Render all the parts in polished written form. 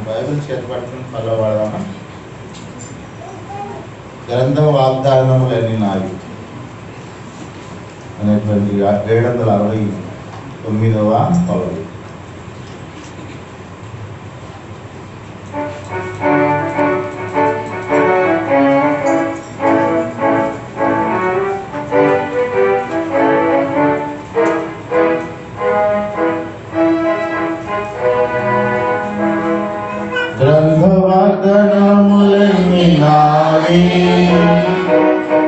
Bible చేతపట్టుకుని ఫలో పడదామా? గ్రంథ వాగ్దానములన్నీ నావి అనేటువంటి 769వ పదవి. గ్రంథవాగ్దానములన్నీ నావి,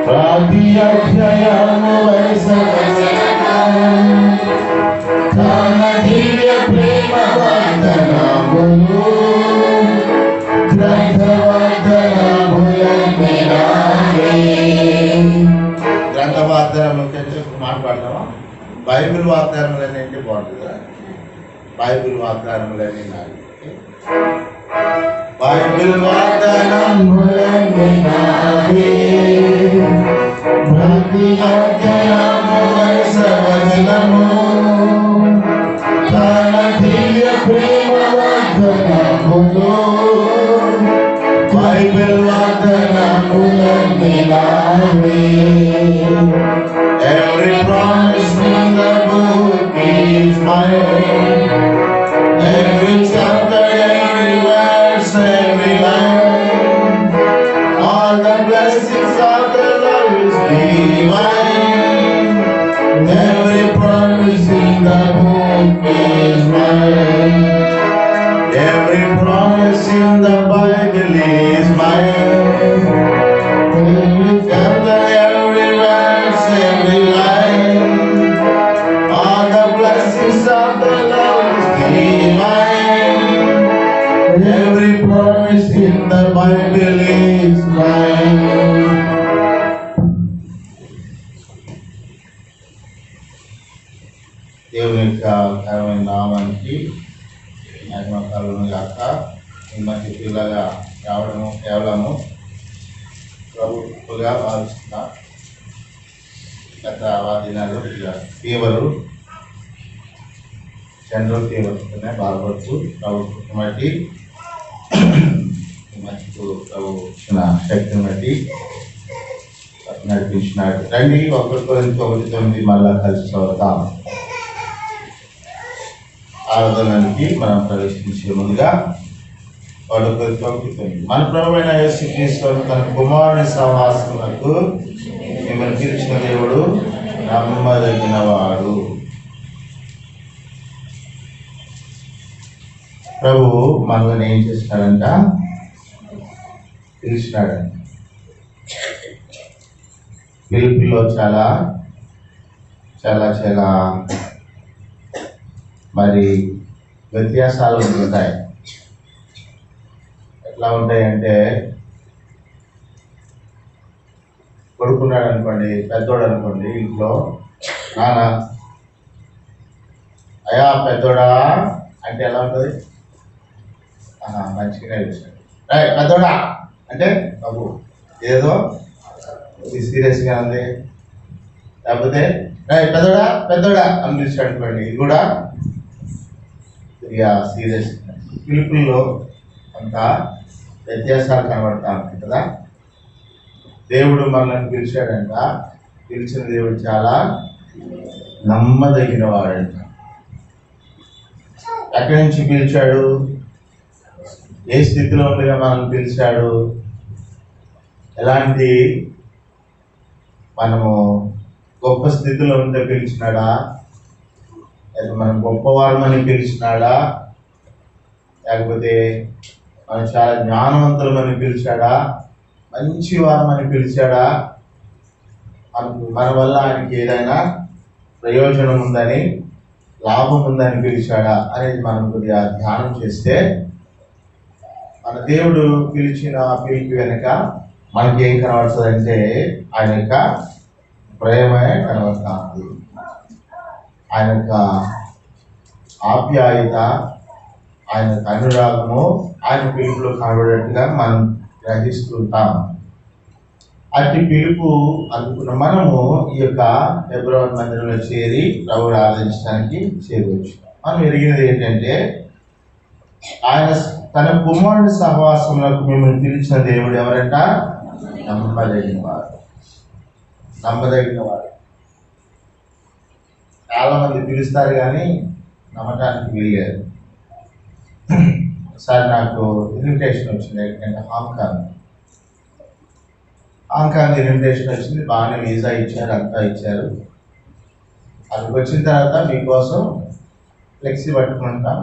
ప్రతి అధ్యాయము తన దివ్య ప్రేమ వాగ్దానములు. గ్రంథవాగ్దానములన్నీ నావి. గ్రంథ వాగ్దానములు మాట్లాడతామా? బైబిల్ వాగ్దానములన్నీ అంటే బాగుంటుంది కదా. బైబిల్ వాగ్దానములన్నీ నావి. బైబిల్ వాగ్దానములన్నీ నావి, ప్రతి అధ్యాయము వచనము తన దివ్య ప్రేమ వాగ్దానములు. బైబిల్ వాగ్దానములన్నీ నావి. Every promise in the book is mine. Every chapter, every verse, every line, all the blessings of the Lord is divine. Every promise in the book is mine. Every promise in the Bible is mine. Every chapter, every verse, every line, all the blessings of the Lord is divine. Every promise in the Bible is mine. దేవుని యొక్క ఘనమైన నామానికి మహిమ కలుగును గాక. ఈ మంచి పిల్లగా రావడము కేవలము ప్రభుత్వగా భావిస్తున్నా. గత దినాలు ఫీవరు, జనరల్ ఫీవర్తోనే బాధపడుతూ ప్రభుత్వం బట్టి మంచి ప్రభు ఇచ్చిన శక్తిని బట్టి నడిపించినాడు. రండి 1 కొరింథీ 1:9 మళ్ళా కలిసి చదువుతాం. ఆరాధనకి మనం ప్రవేశించే ముందుగా 1 కొరింథీ 1:9 మన ప్రభువైన యేసుక్రీస్తు తన కుమారుని సహవాసమునకు మిమ్మల్ని పిలిచిన దేవుడు నమ్మదగిన వాడు. ప్రభు మనల్ని ఏం చేసినాడంట? పిలిచినాడంట. పిలుపులో చాలా చాలా చాలా మరి వ్యత్యాసాలు ఉంటాయి. ఎట్లా ఉంటాయంటే, కొడుకున్నాడు అనుకోండి, పెద్దోడు అనుకోండి, ఇంట్లో నాన్న అయా పెద్దోడా అంటే ఎలా ఉంటుంది? మంచిగానే చూసాడు. పెద్దోడా అంటే బాబు ఏదో సీరియస్గా ఉంది, లేకపోతే పెద్దోడా పెద్దోడా అని పిలిచాడు అనుకోండి, ఇది కూడా ఇక సీరియస్. పిలుపుల్లో అంత వ్యత్యాసాలు కనబడతా ఉంటాయి కదా. దేవుడు మనల్ని పిలిచాడంట. పిలిచిన దేవుడు చాలా నమ్మదగిన వాడంట. ఎక్కడి నుంచి పిలిచాడు? ఏ స్థితిలో ఉండగా మనల్ని పిలిచాడు? ఎలాంటి మనము గొప్ప స్థితిలో ఉంటే పిలిచినాడా? మనం గొప్పవాళ్ళమని పిలిచినాడా? లేకపోతే మనం చాలా జ్ఞానవంతులమని పిలిచాడా? మంచి వారమని పిలిచాడా? మన వల్ల ఆయనకి ఏదైనా ప్రయోజనం ఉందని, లాభం ఉందని పిలిచాడా అనేది మనం కొద్దిగా ధ్యానం చేస్తే, మన దేవుడు పిలిచిన పిలిపి వెనుక మనకి ఏం కనబడుతుందంటే ఆయన యొక్క ప్రేమే కనబడుతుంది. ఆయన యొక్క ఆప్యాయత, ఆయన యొక్క అనురాగము ఆయన పిలుపులో కనబడేట్టుగా మనం గ్రహిస్తుంటాం. అట్టి పిలుపు అనుకున్న మనము ఈ యొక్క ఫిబ్రవరి మందిరంలో చేరి ప్రభువుని ఆరాధించడానికి చేరవచ్చు. మనం ఎరిగినది ఏంటంటే, ఆయన తన కుమారుడి సహవాసంలో మిమ్మల్ని పిలిచిన దేవుడు ఎవరంట? నమ్మదగిన వాడు. నమ్మదగిన వాడు. చాలా మంది పిలుస్తారు కానీ నమ్మటానికి వీల్లేదు. ఒకసారి నాకు ఇన్విటేషన్ వచ్చింది. ఎందుకంటే హాంకాంగ్ ఇన్విటేషన్ వచ్చింది. బాగానే వీసా ఇచ్చారు, అంతా ఇచ్చారు. అక్కడికి వచ్చిన తర్వాత మీకోసం ఫ్లెక్సీ పట్టుకుంటాం,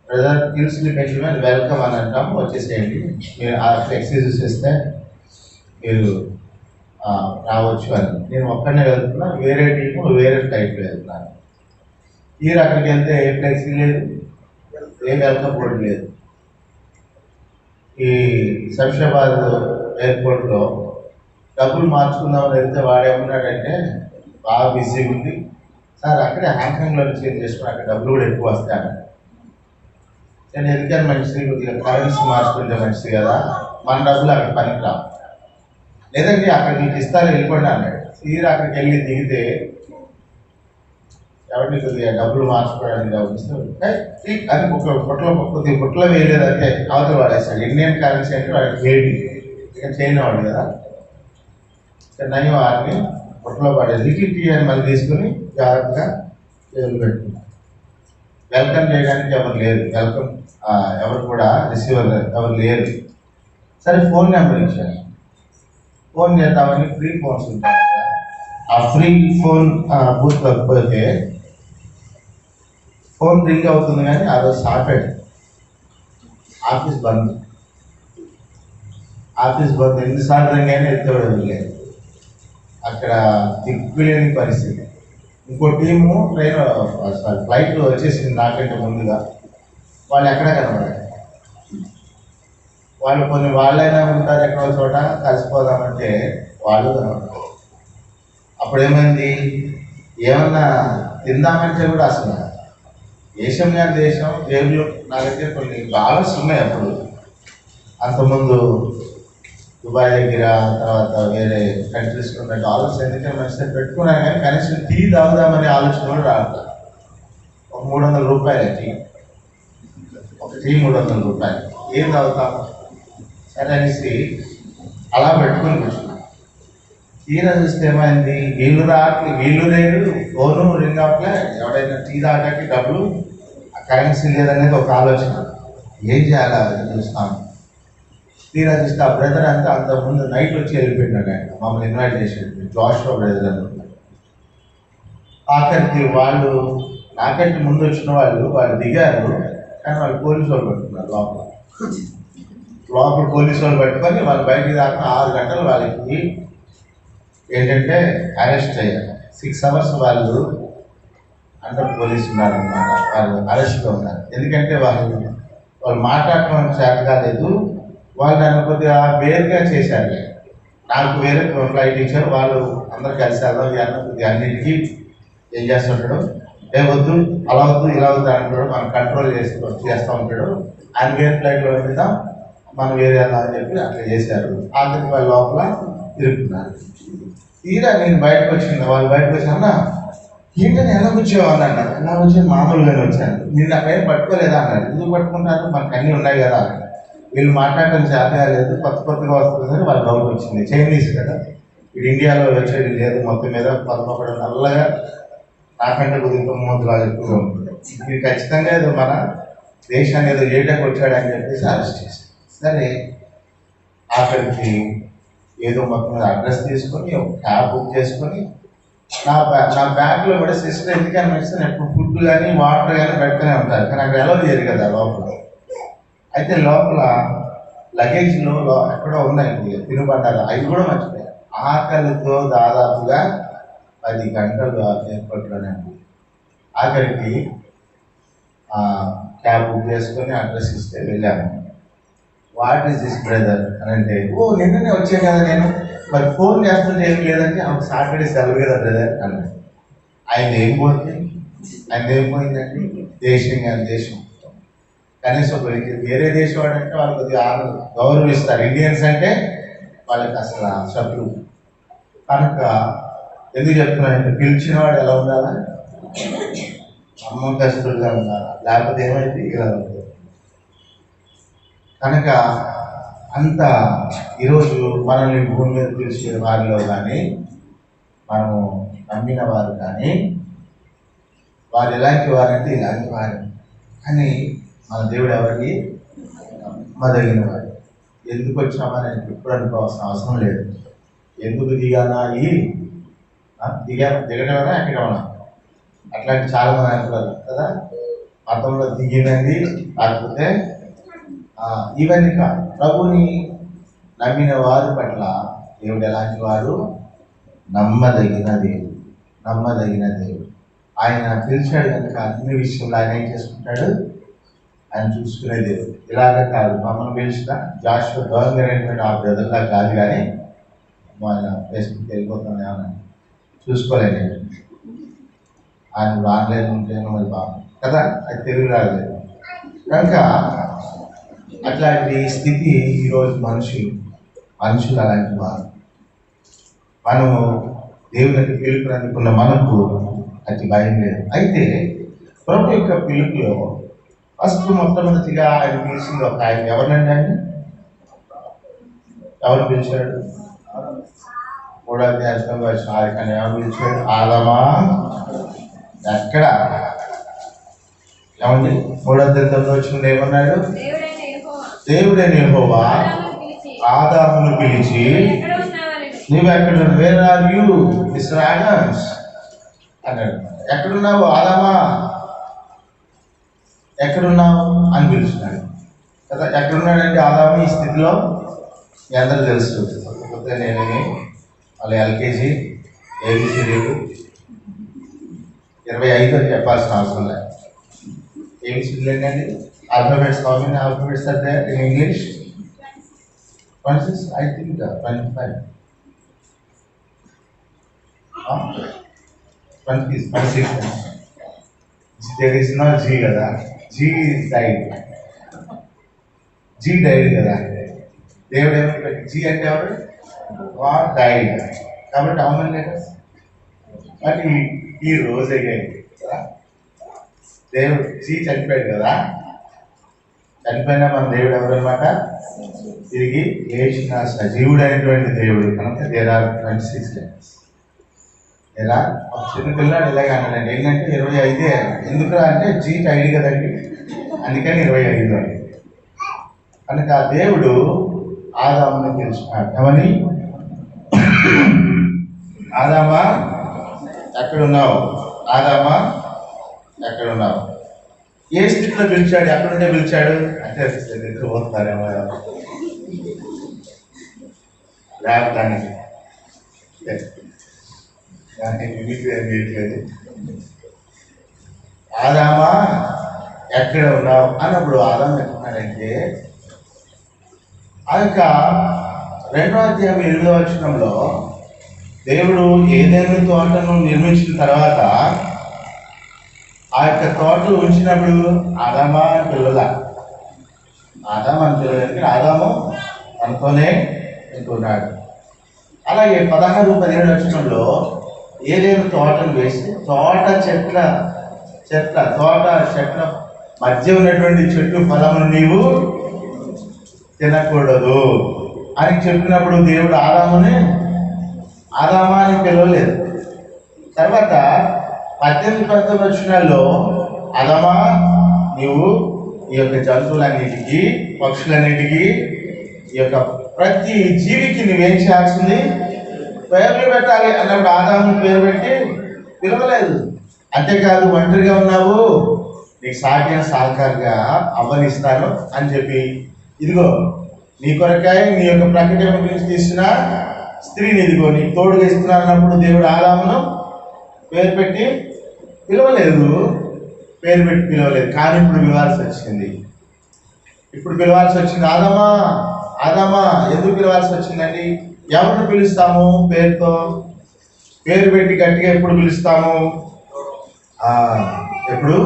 బ్రదర్ హిల్స్ని పెంచమని వెల్కమ్ అని అంటాం, వచ్చేసేయండి, మీరు ఆ ఫ్లెక్సీ చూసేస్తే మీరు రావచ్చు అని. నేను ఒక్కడనే వెళ్తున్నా, వేరే టీము వేరే ఫ్లైట్లో వెళ్తున్నాను. అక్కడికి వెళ్తే ఏ ఫ్లెక్సీ లేదు, ఏ వెల్కమ్ బోర్డు లేదు. ఈ శంషాబాద్ ఎయిర్పోర్ట్లో డబ్బులు మార్చుకుందామని వెళ్తే వాడేమన్నాడంటే బాగా బిజీగా ఉంది సార్, అక్కడే హాంకాంగ్లో చేంజ్ చేసుకుని అక్కడ డబ్బులు కూడా ఎక్కువ వస్తాను. నేను ఎందుకని మంచిది, కొద్దిగా కరెన్సీ మార్చుకుంటే మంచిది కదా, మన డబ్బులు అక్కడ పనికి రావు, లేదండి అక్కడ నీకు ఇస్తారు వెళ్ళిపోండి అన్నాడు. అక్కడికి వెళ్ళి దిగితే ఎవరిని కొద్దిగా డబ్బులు మార్చుకోవడానికి గమనిస్తే అది కొద్దిగా పుట్లో వేయలేదంటే అవతల వాడేస్తాడు. ఇండియన్ కరెన్సీ అంటే వాడికి వేడి, ఇక చైనా వాడు కదా, నయం వారిని పుట్లో పడేది. లిటిల్ టీ అని మళ్ళీ తీసుకుని జాగ్రత్తగా టేబుల్ పెట్టుకున్నాం. వెల్కమ్ చేయడానికి ఎవరు లేరు, ఎవరు కూడా రిసీవర్ ఎవరు లేరు. సరే ఫోన్ నెంబర్ ఇచ్చాను, ఫోన్ చేద్దామని ఫ్రీ ఫోన్స్ ఉంటాయి కదా, ఆ ఫ్రీ ఫోన్ బూత్ లేకపోతే ఫోన్ రింగ్ అవుతుంది కానీ ఆ రోజు సాటర్డే ఆఫీస్ బంద్. ఎన్నిసార్లు రింగ్ అయినా ఎత్తేవాడు లేదు. అక్కడ దిక్కులేని పరిస్థితి. ఇంకో టీము ఫ్లైట్ వచ్చేసింది నాకంటే ముందుగా, వాళ్ళు ఎక్కడా కనబడారు. వాళ్ళైనా ఉంటారు ఎక్కడో చోట, కలిసిపోదామంటే వాళ్ళు కనబడతారు. అప్పుడేమైంది, ఏమన్నా తిందామంటే కూడా అసలు దేశం కానీ దేశం జేబులో నా దగ్గర కొన్ని డాలర్స్ ఉన్నాయి. అప్పుడు అంతకుముందు దుబాయ్ దగ్గర, తర్వాత వేరే కంట్రీస్లో ఉన్న డాలర్స్ ఎందుకంటే మంచిగా పెట్టుకున్నాను కానీ కనీసం టీ తాగుదామనే ఆలోచన కూడా రావట్లేదు. ఒక 300 రూపాయలు టీ, ఒక టీ 300 రూపాయలు, ఏం తాగుతాం సరే అనేసి అలా పెట్టుకొని కూర్చున్నాం. చూస్తే ఏమైంది, వీళ్ళు లేరు, ఫోను రింగ్ అవట్లే, ఎవడైనా టీ తాగడానికి డబ్బులు కరెన్సీ లేదనేది ఒక ఆలోచన. ఏం చేయాలా చూస్తాను. చూస్తే ఆ బ్రదర్ అంతా అంతకుముందు నైట్ వచ్చి వెళ్ళిపోయినాడు. ఆయన మమ్మల్ని ఇన్వైట్ చేసి జాషువా బ్రదర్ అనుకున్నాడు. ఆఖరికి వాళ్ళు నాకంటే ముందు వచ్చిన వాళ్ళు దిగారు, కానీ వాళ్ళు పోలీసు వాళ్ళు పట్టుకున్నారు. లోపల పోలీసు వాళ్ళు పట్టుకొని వాళ్ళు బయటికి దాకా 6 గంటలు వాళ్ళకి ఏంటంటే అరెస్ట్ అయ్యారు. 6 అవర్స్ వాళ్ళు అండర్ పోలీసు ఉన్నారన్నమాట. వాళ్ళు అరెస్ట్లో ఉన్నారు. ఎందుకంటే వాళ్ళు మాట్లాడటం చేత కాలేదు. వాళ్ళు నన్ను కొద్దిగా వేరుగా చేశారు. నాకు వేరే ఫ్లైట్ ఇచ్చారు. వాళ్ళు అందరూ కలిసి వెళ్దాం కొద్దిగా అన్నింటికి ఏం చేస్తుంటాడు, వద్దు అలా వద్దు ఇలా వద్దు అంటాడు, మనం కంట్రోల్ చేస్తూ ఉంటాడు. ఆయన వేరే ఫ్లైట్లో వెళ్దాం, మనం వేరే వెళ్దాం అని చెప్పి అట్లా చేశారు. ఆఖరికి వాళ్ళ లోపల తిరుగుతున్నారు. నేను బయటకు వచ్చింది, వాళ్ళు బయటకు వచ్చాను. ఏంటని ఎలా వచ్చావు అని అన్నారు. ఎలా వచ్చాను, మామూలుగానే వచ్చాను. నిన్న అక్కడ పట్టుకోలేదా అన్నారు. ఎందుకు పట్టుకుంటారు, మనకు అన్నీ ఉన్నాయి కదా అన్నారు. వీళ్ళు మాట్లాడటం చేత లేదు, కొత్తగా వస్తుంది. వాళ్ళ డౌట్ వచ్చింది. చైనీస్ కదా, ఇది ఇండియాలో వచ్చేది లేదు, మొత్తం మీద పదకొండు నల్లగా నాకంటే కొద్దిగా మూతలాగా ఎక్కువగా ఉంటుంది. ఇది ఖచ్చితంగా ఏదో మన దేశాన్ని ఏదో చేయడానికి వచ్చాడని చెప్పేసి అరెస్ట్ చేశారు. సరే అక్కడికి ఏదో మొత్తం మీద అడ్రస్ తీసుకొని ఒక క్యాబ్ బుక్ చేసుకొని నా బ్యాగ్లో కూడా సిస్టర్ ఎందుకని మెడిసిన్ ఎప్పుడు ఫుడ్ కానీ వాటర్ కానీ పెడుతూనే ఉంటారు, కానీ అక్కడ ఎలా చేయరు కదా లోపల. అయితే లోపల లగేజ్లో ఎక్కడో ఉన్నాయి తినుబండారు, అవి కూడా మర్చిపోయారు. ఆకలితో దాదాపుగా 10 గంటలు ఎయిర్పోర్ట్లోనే ఉంది. ఆఖరికి క్యాబ్ బుక్ చేసుకొని అడ్రస్ ఇస్తే వెళ్ళాము. వాట్ ఈస్ దిస్ బ్రదర్ అని అంటే, నిన్ననే వచ్చాను కదా నేను, మరి ఫోన్ చేస్తుంటే ఏం లేదంటే ఒక సాటర్డే సెలవు కదా బ్రదర్ అన్నాడు. ఆయన ఏం పోయిందంటే దేశం కానీ దేశం, కనీసం వేరే దేశం వాడంటే వాళ్ళు కొద్దిగా గౌరవిస్తారు. ఇండియన్స్ అంటే వాళ్ళకి అసలు శత్రువు. కనుక ఎందుకు చెప్తున్నానంటే, పిలిచిన వాడు ఎలా ఉండాలా, నమ్మకస్తుడుగా ఉండాలా, లేకపోతే ఏమైంది ఇలా ఉంటుంది. కనుక అంత ఈరోజు మనల్ని భూమి మీద పిలిచిన వారిలో కానీ మనము నమ్మిన వారు కానీ వారు ఎలాంటి వారంటే ఇలాంటి వారు. కానీ మన దేవుడు ఎవరికి నమ్మదగిన వాడు. ఎందుకు వచ్చామని ఎప్పుడు అనుకోవాల్సిన అవసరం లేదు. ఎందుకు దిగానా దిగడమేనా ఎక్కడమన్నా అట్లాంటి చాలా మంది అనుకోవాలి కదా. మతంలో దిగినది కాకపోతే ఇవన్నీ కాదు. ప్రభుని నమ్మిన వారి పట్ల దేవుడు ఎలాంటి వాడు? నమ్మదగిన దేవుడు. ఆయన పిలిచాడు కనుక అన్ని విషయంలో ఆయన ఏం చేసుకుంటాడు? ఆయన చూసుకునే దేవుడు. ఇలాగ కాదు మమ్మల్ని పిలిచిన జాషువా దొంగరైనటువంటి ఆ బ్రదర్లా కాదు, కానీ ఆయన ఫేస్బుక్ వెళ్ళిపోతాను ఏమన్నా చూసుకోలేదు. ఆయన ఆన్లైన్ ఉంటేనో మరి బాగా కదా, అది తెలుగు రాలేదు కనుక అట్లాంటి స్థితి ఈరోజు మనుషులు అలాంటి వారు. మనము దేవునికి పిలుపునందుకున్న మనకు అతి భయం లేదు. అయితే ప్రభు యొక్క పిలుపులో ఫస్ట్ మొట్టమొదటిగా ఆయన పిలిచింది ఒక ఆయన. ఎవరినండి ఆయన? ఎవరు పిలిచాడు? 3వ అధ్యాయం ఎవరు పిలిచాడు? ఆదామా. ఎక్కడ ఏమండి? 3వ అధ్యాయంలో వచ్చింది ఏమన్నాడు? దేవుడైన యెహోవా ఆదామును పిలిచి నువ్వెక్కడ, where are you mister Adams అన్నాడు. ఎక్కడున్నావు ఆదామా, ఎక్కడున్నావు అని పిలుచున్నాడు కదా. ఎక్కడున్నాడంటే ఆదాము ఈ స్థితిలో మీ అందరూ తెలుసు. కాకపోతే నేనేమి వాళ్ళ ఎల్కేజీ ఏబిసిడీలు 25 అని చెప్పాల్సిన అవసరం లేదు. ఏబిసిడీలు ఏంటండి? Alphabets. How many alphabets are there in English? 26, I think 25. 26. There is no G కదా. G is died. G died కదా. దేవుడు ఏమని G అంటే ఎవరు? God died. కాబట్టి how many letters? బట్ ఈ రోజు అయ్యాయి కదా. దేవుడు G చనిపోయాడు కదా. చనిపోయినా మన దేవుడు ఎవరన్నమాట? తిరిగి లేచిన సజీవుడు అయినటువంటి దేవుడు. కనుక there are 26 letters. ఎలా ఒక చిన్న పిల్లాడు ఇలాగ అన్నాడండి, ఏంటంటే 25. ఎందుకురా అంటే G టైడ్ కదండి, అందుకని 25 అని. కనుక దేవుడు ఆదాముని పిలిచినాడు. ఏమని? ఆదామా ఎక్కడున్నావు? ఆదామా ఎక్కడున్నావు? ఏ స్థితిలో పిలిచాడు? ఎక్కడుండే పిలిచాడు అంటే పోతారేమో లేపడానికి చేయట్లేదు. ఆదామా ఎక్కడ ఉన్నావు అన్నప్పుడు ఆదాము ఎక్కడున్నాడంటే ఆ యొక్క 2వ అధ్యాయం 8వ వచనంలో దేవుడు ఏదైనా తోటను నిర్మించిన తర్వాత ఆ యొక్క తోటలు ఉంచినప్పుడు ఆదామా అని పిల్లల ఆదాము అని పిల్లలకి ఆదాము తనతోనే ఉంటున్నాడు. అలాగే 16-17 వచనంలో ఏదైనా తోటను వేసి తోట చెట్ల మధ్య ఉన్నటువంటి చెట్టు ఫలమును నీవు తినకూడదు అని చెప్పినప్పుడు దేవుడు ఆదామా అని పిలవలేదు. తర్వాత 18-19 వచనాల్లో ఆదామా నీవు ఈ యొక్క జంతువులన్నిటికీ, పక్షులన్నిటికీ, ఈ యొక్క ప్రతి జీవికి నువ్వేం చేయాల్సింది? పేర్లు పెట్టాలి అన్నప్పుడు ఆదాము పేరు పెట్టి పిలవలేదు. అంతేకాదు ఒంటరిగా ఉన్నావు, నీకు సాటిన సహకారిగా అవ్వనిస్తాను అని చెప్పి, ఇదిగో నీ కొరకాయ నీ యొక్క ప్రకటన గురించి తీసిన స్త్రీని ఇదిగో నీకు తోడుగా ఇస్తున్నాను అన్నప్పుడు దేవుడు ఆదామును పేరు పెట్టి పిలవలేదు. కానీ ఇప్పుడు పిలవాల్సి వచ్చింది. ఆదామా ఎందుకు పిలవాల్సి వచ్చిందండి? ఎవరిని పిలుస్తాము? పేరు పెట్టి గట్టిగా ఎప్పుడు పిలుస్తాము? ఎప్పుడు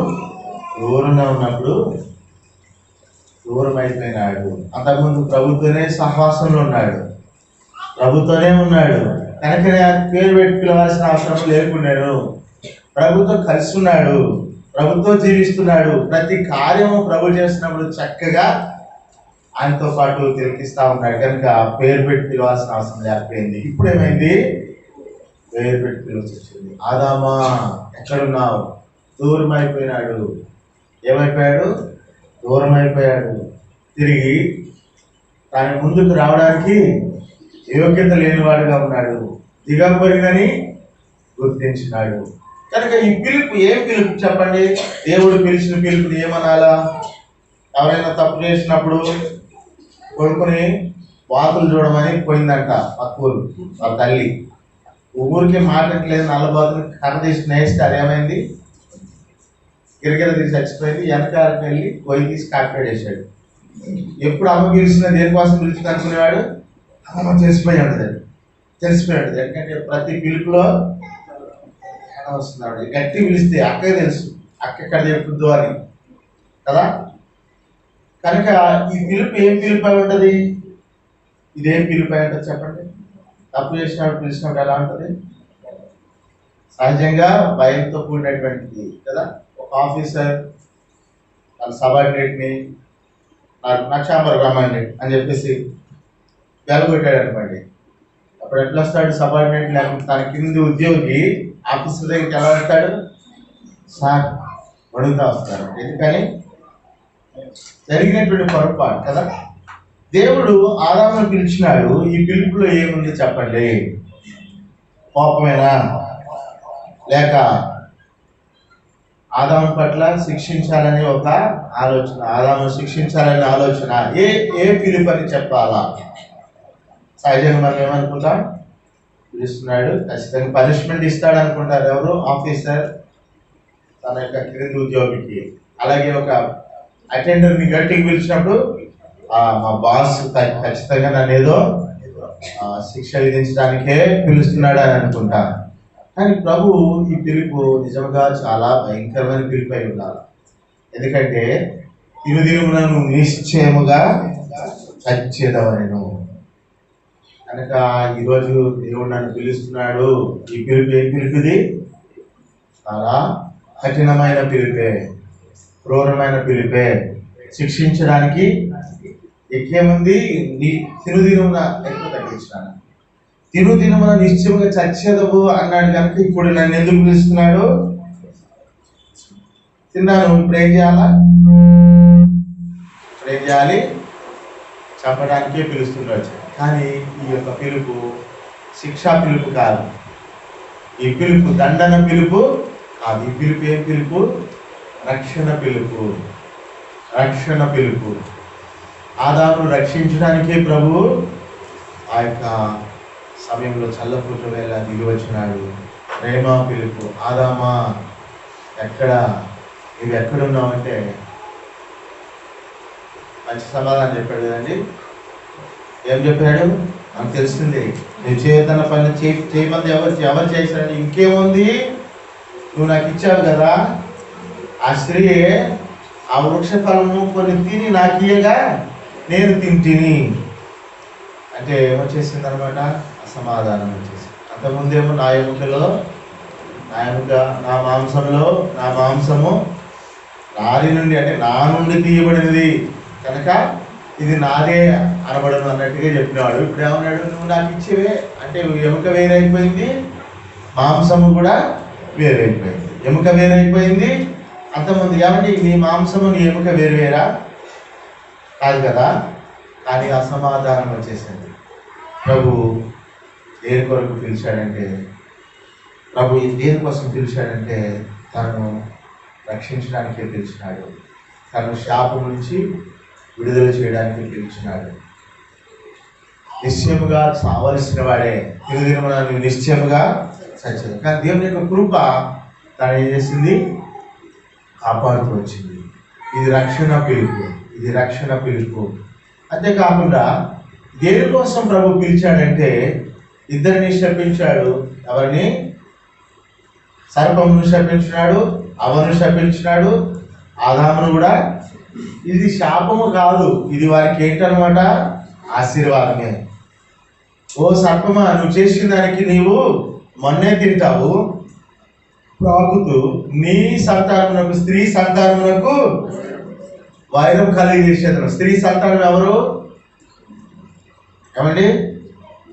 దూరంగా ఉన్నప్పుడు. దూరం అయిపోయినాడు. అంతకుముందు ప్రభుత్వనే సహవాసంలో ఉన్నాడు, ప్రభుత్వనే ఉన్నాడు కనుక పేరు పెట్టి పిలవాల్సిన అవసరం లేకున్నాడు. ప్రభుత్వం కలిసి ఉన్నాడు, ప్రభుత్వం జీవిస్తున్నాడు. ప్రతి కార్యము ప్రభు చేస్తున్నప్పుడు చక్కగా ఆయనతో పాటు తిరిగిస్తా ఉన్నాడు కనుక పేరు పెట్టి పిలవాల్సిన అవసరం లేకపోయింది. ఇప్పుడు ఏమైంది? పేరు పెట్టి పిలవాల్సి వచ్చింది. ఆదామా ఎక్కడున్నావు? దూరం అయిపోయినాడు. ఏమైపోయాడు? దూరం అయిపోయాడు. తిరిగి తన ముందుకు రావడానికి యోగ్యత లేనివాడుగా ఉన్నాడు. దిగంబరినని గుర్తించినాడు. కనుక ఈ పిలుపు ఏం పిలుపు చెప్పండి? దేవుడు పిలిచిన పిలుపుని ఏమనాలా? ఎవరైనా తప్పు చేసినప్పుడు కొడుకుని బాతులు చూడమని పోయిందంట పక్కూరు వాళ్ళ తల్లి. ఊరికి మాట్లాడలేదు. నల్లబాతుని కర్ర తీసి నేస్తే అదేమైంది? గిరగిర తీసి చచ్చిపోయింది. వెనకాలకు వెళ్ళి గొయ్యి తీసి కాకిపేడేశాడు. ఎప్పుడు అమ్మ పిలిచిన దేనికోసం పిలిచింది అనుకునేవాడు? అమ్మ తెలిసిపోయి ఉంటుంది. ఎందుకంటే ప్రతి పిలుపులో వస్తున్నాడు. గట్టి పిలిస్తే అక్కే తెలుసు, అక్క ఎక్కడ చెప్పుద్దు అని కదా. కనుక ఈ పిలుపు ఏం పిలుపు అయి ఉంటుంది? ఇదేం పిలుపు అయి ఉంటుంది చెప్పండి? తప్పు చేసినప్పుడు పిలిచినప్పుడు ఎలా ఉంటుంది? సహజంగా భయంతో కూడినటువంటిది కదా. ఒక ఆఫీసర్ తన సబార్డినేట్ని నక్షాంబర్ రమ్మండి అని చెప్పేసి వెలగొట్టాడు అనుకోండి. అప్పుడు ఎట్లా వస్తాడు సబార్డినేట్? లేకపోతే తన కింది ఉద్యోగి ఆఫీసర్ దగ్గరికి ఎలా వస్తాడు? సార్ అడుగుతా వస్తారు. ఎందుకని? జరిగినటువంటి పొరపాటు కదా. దేవుడు ఆదామును పిలిచినాడు. ఈ పిలుపులో ఏముంది చెప్పండి? కోపమేనా? లేక ఆదాము పట్ల శిక్షించాలనే ఒక ఆలోచన, ఆదాము శిక్షించాలనే ఆలోచన? ఏ పిలుపు అని చెప్పాలా? సహజంగా మనం ఏమనుకుంటాం? పిలుస్తున్నాడు, ఖచ్చితంగా పనిష్మెంట్ ఇస్తాడు అనుకుంటారు. ఎవరు? ఆఫీసర్ తన యొక్క క్రింది ఉద్యోగికి. అలాగే ఒక అటెండర్ని గట్టికి పిలిచినప్పుడు మా బాస్ ఖచ్చితంగా నన్ను ఏదో శిక్ష విధించడానికే పిలుస్తున్నాడు అని అనుకుంటా. కానీ ప్రభు ఈ పిలుపు నిజంగా చాలా భయంకరమైన పిలుపు అయి ఉండాలి. ఎందుకంటే తిరుదిరుమునను నిశ్చయముగా చచ్చేదవనెను. కనుక ఈరోజు దేవుడు నన్ను పిలుస్తున్నాడు. ఈ పిలుపు ఏ పిలుపుది? చాలా కఠినమైన పిలుపే, క్రూరమైన పిలుపే. శిక్షించడానికి ఎక్కేముంది? తిరుదిరుమున ఎక్కువ తగ్గించాను. తిరుదినమున నిశ్చయముగా చచ్చేదవు అన్నాడు కనుక ఇప్పుడు నన్ను ఎందుకు పిలుస్తున్నాడు? తిన్నాను, ఇప్పుడు ఏం చేయాలా? ఇప్పుడు ఏం చేయాలి? చంపడానికే పిలుస్తున్నాడు. కానీ ఈ యొక్క పిలుపు శిక్షా పిలుపు కాదు. ఈ పిలుపు దండన పిలుపు కాదు. ఈ పిలుపు ఏం పిలుపు? రక్షణ పిలుపు. రక్షణ పిలుపు. ఆదామును రక్షించడానికే ప్రభు ఆ యొక్క సమయంలో చల్లపూట వేళ దిగి వచ్చినాడు. ప్రేమ పిలుపు. ఆదామా ఎక్కడ, నువ్వు ఎక్కడున్నావంటే మంచి సమాధానం చెప్పాడు కదండి. ఏం చెప్పాడు? నాకు తెలిసింది, నువ్వు చేయతన్న పని చేయమంది ఎవరు చేశారండి? ఇంకేముంది? నువ్వు నాకు ఇచ్చావు కదా. ఆ స్త్రీ ఆ వృక్ష ఫలము కొన్ని తిని నాకు ఇయ్యగా నేను తింటిని అంటే ఏమొచ్చేసింది అనమాట? అసమాధానం వచ్చేసి. అంతకుముందేమో నా ఎముకలో నా మాంసము నారి నుండి, అంటే నా నుండి తీయబడినది కనుక ఇది నాదే అనబడను అన్నట్టుగా చెప్పినాడు. ఇప్పుడు ఏమన్నాడు? నువ్వు నాకు ఇచ్చేవే అంటే ఎముక వేరైపోయింది, మాంసము కూడా వేరైపోయింది. ఎముక వేరైపోయింది. అంతకుముందు ఏమంటే నీ మాంసము నీ ఎముక వేరువేరా కాదు కదా. కానీ అసమాధానం వచ్చేసింది. ప్రభు దేని కొరకు పిలిచాడంటే, ప్రభు దేనికోసం పిలిచాడంటే తనను రక్షించడానికే పిలిచినాడు. తను శాపం నుంచి విడుదల చేయడానికి పిలిచినాడు. నిశ్చయముగా చావలసిన వాడే తిరుదినమున నిశ్చయముగా చచ్చేది. కానీ దేవుని యొక్క కృప తను ఏం చేసింది? కాపాడుతూ వచ్చింది. ఇది రక్షణ పిలుపు. ఇది రక్షణ పిలుపు. అంతేకాకుండా దేనికోసం ప్రభు పిలిచాడంటే ఇద్దరిని శపించాడు. ఎవరిని? సర్పమును శపించినాడు, అవను శపించినాడు, ఆదామును కూడా. ఇది శాపము కాదు, ఇది వారికి ఏంటనమాట? ఆశీర్వాదమే. ఓ సర్పమా, నువ్వు చేసిన దానికి నీవు మొన్నే తింటావు, ప్రాకుతూ నీ సంతానమునకు, స్త్రీ సంతానమునకు వైరం కలిగజేసేదను. స్త్రీ సంతానం ఎవరు? ఏమండి,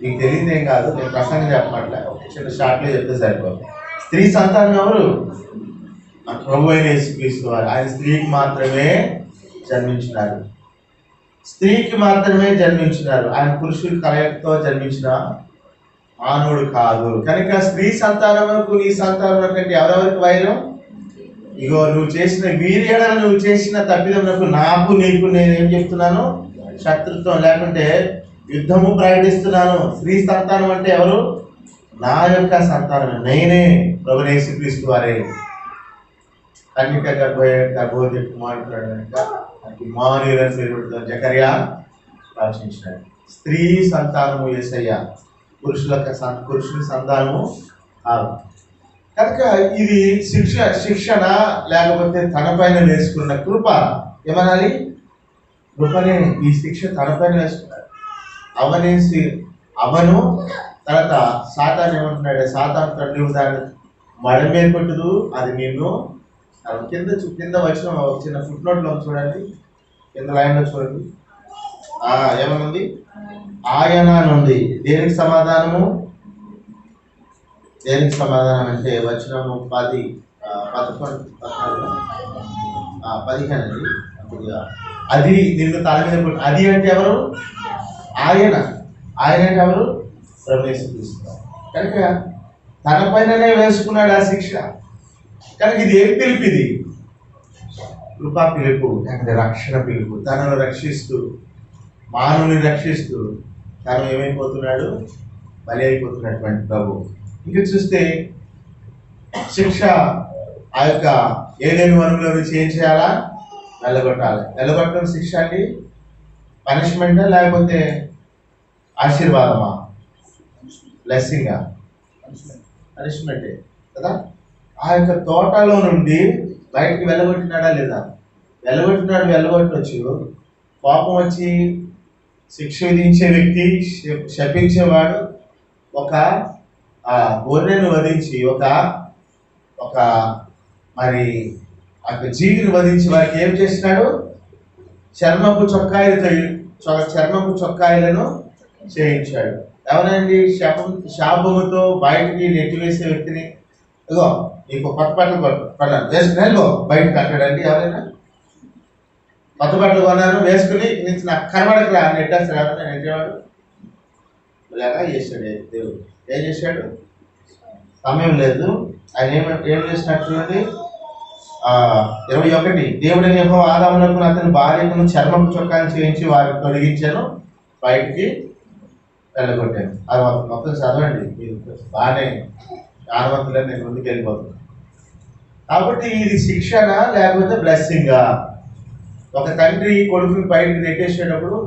మీకు తెలియదు ఏం కాదు, నేను ప్రసంగం చెప్పట్లే, ఒక చిన్న షార్ట్లో చెప్తే సరిపోదు. స్త్రీ సంతానం ఎవరు? మన ప్రభు అయిన యేసుక్రీస్తు వారు. ఆయన స్త్రీకి మాత్రమే జన్మించినారు, స్త్రీకి మాత్రమే జన్మించినారు. ఆయన పురుషుడి కలయికతో జన్మించిన మానవుడు కాదు. కనుక స్త్రీ సంతానములకు నీ సంతానం కంటే ఎవరెవరికి వైరం? ఇగో నువ్వు చేసిన వీర్యడ, నువ్వు చేసిన తప్పిదములకు నాకు నీకు నేనేం చెప్తున్నాను? శత్రుత్వం, లేకుంటే యుద్ధము ప్రకటిస్తున్నాను. స్త్రీ సంతానం అంటే ఎవరు? నా యొక్క సంతానం, నేనే ప్రభువైన యేసుక్రీస్తు వారే. కన్యక గర్భవతి కుమారుడు ఇమ్మానుయేలు పేరుతో జకర్యా రక్షించినాడు. స్త్రీ సంతానము యేసయ్య, పురుషుని సంతానము కాదు. కనుక ఇది శిక్షణ లేకపోతే తన పైన వేసుకున్న కృప. ఏమనాలి? కృపనే. ఈ శిక్ష తన పైన వేసుకున్నాడు. అవను తర్వాత సాతాను ఏమంటున్నాడు? సాతాను తండ్రి దాన్ని మడమే కొట్టుదు, అది నిన్ను కింద వచ్చిన చిన్న ఫుట్ నోట్లో చూడండి, కింద లైన్లో చూడండి. ఏమనుంది? ఆయన నుండి దేనికి సమాధానము? దేనికి సమాధానం అంటే వచనము 15 అది నిన్ను తల మీద. అది అంటే ఎవరు? ఆయన. ఆయన అంటే ఎవరు? ప్రవేశిస్తున్నారు. కనుక తన పైననే వేసుకున్నాడు ఆ శిక్ష. కనుక ఇది ఏం పిలుపు? ఇది కృపా పిలుపు, లేకపోతే రక్షణ పిలుపు. తనను రక్షిస్తూ, మానవుని రక్షిస్తూ తను ఏమైపోతున్నాడు? బలి అయిపోతున్నటువంటి ప్రభు. ఇంకా చూస్తే శిక్ష ఆ యొక్క ఏదైనా వనంలో నుంచి ఏం చేయాలా? వెళ్ళగొట్టాలి. వెళ్ళగొట్టడం శిక్ష అండి? పనిష్మెంటా లేకపోతే ఆశీర్వాదమా? బ్లెస్సింగా? పనిష్మెంటే కదా. ఆ యొక్క తోటలో నుండి బయటికి వెళ్ళగొట్టినాడా లేదా? వెళ్ళగొట్టవచ్చు. కోపం వచ్చి శిక్ష విధించే వ్యక్తి, శపించేవాడు ఒక గొర్రెను వధించి ఒక మరి ఆ జీవిని వధించి వారికి ఏం చేసినాడు? చర్మపు చొక్కాయిలను చేయించాడు. ఎవరండి? శాపముతో బయటికి నెట్టివేసే వ్యక్తిని, ఇగో నీకు కొత్త బట్టలు వేసుకుని బయటకు అంటాడండి. ఎవరైనా కొత్త బట్టలు కొన్నాను వేసుకుని నుంచి నాకు కనబడకరా నెట్టేస్తాడు. ఎవరైనా నెట్టేవాడు? ఇలాగా చేశాడు దేవుడు. ఏం చేశాడు? సమయం లేదు. ఆయన ఏం చేసినట్టు చూడండి. 21 దేవుడైన యెహోవా ఆదామునకు అతని భార్యకును చర్మపు చొక్కాన్ని చేయించి వారికి తొలగించాను, బయటికి వెళ్ళగొట్టాను. అది మొత్తం చదవండి, మీరు బాగానే జ్ఞానవంతులని నేను ముందుకు వెళ్ళిపోతున్నాను. కాబట్టి ఇది శిక్షణ లేకపోతే బ్లెస్సింగా? ఒక తండ్రి కొడుకుని బయటికి నెట్టేసేటప్పుడు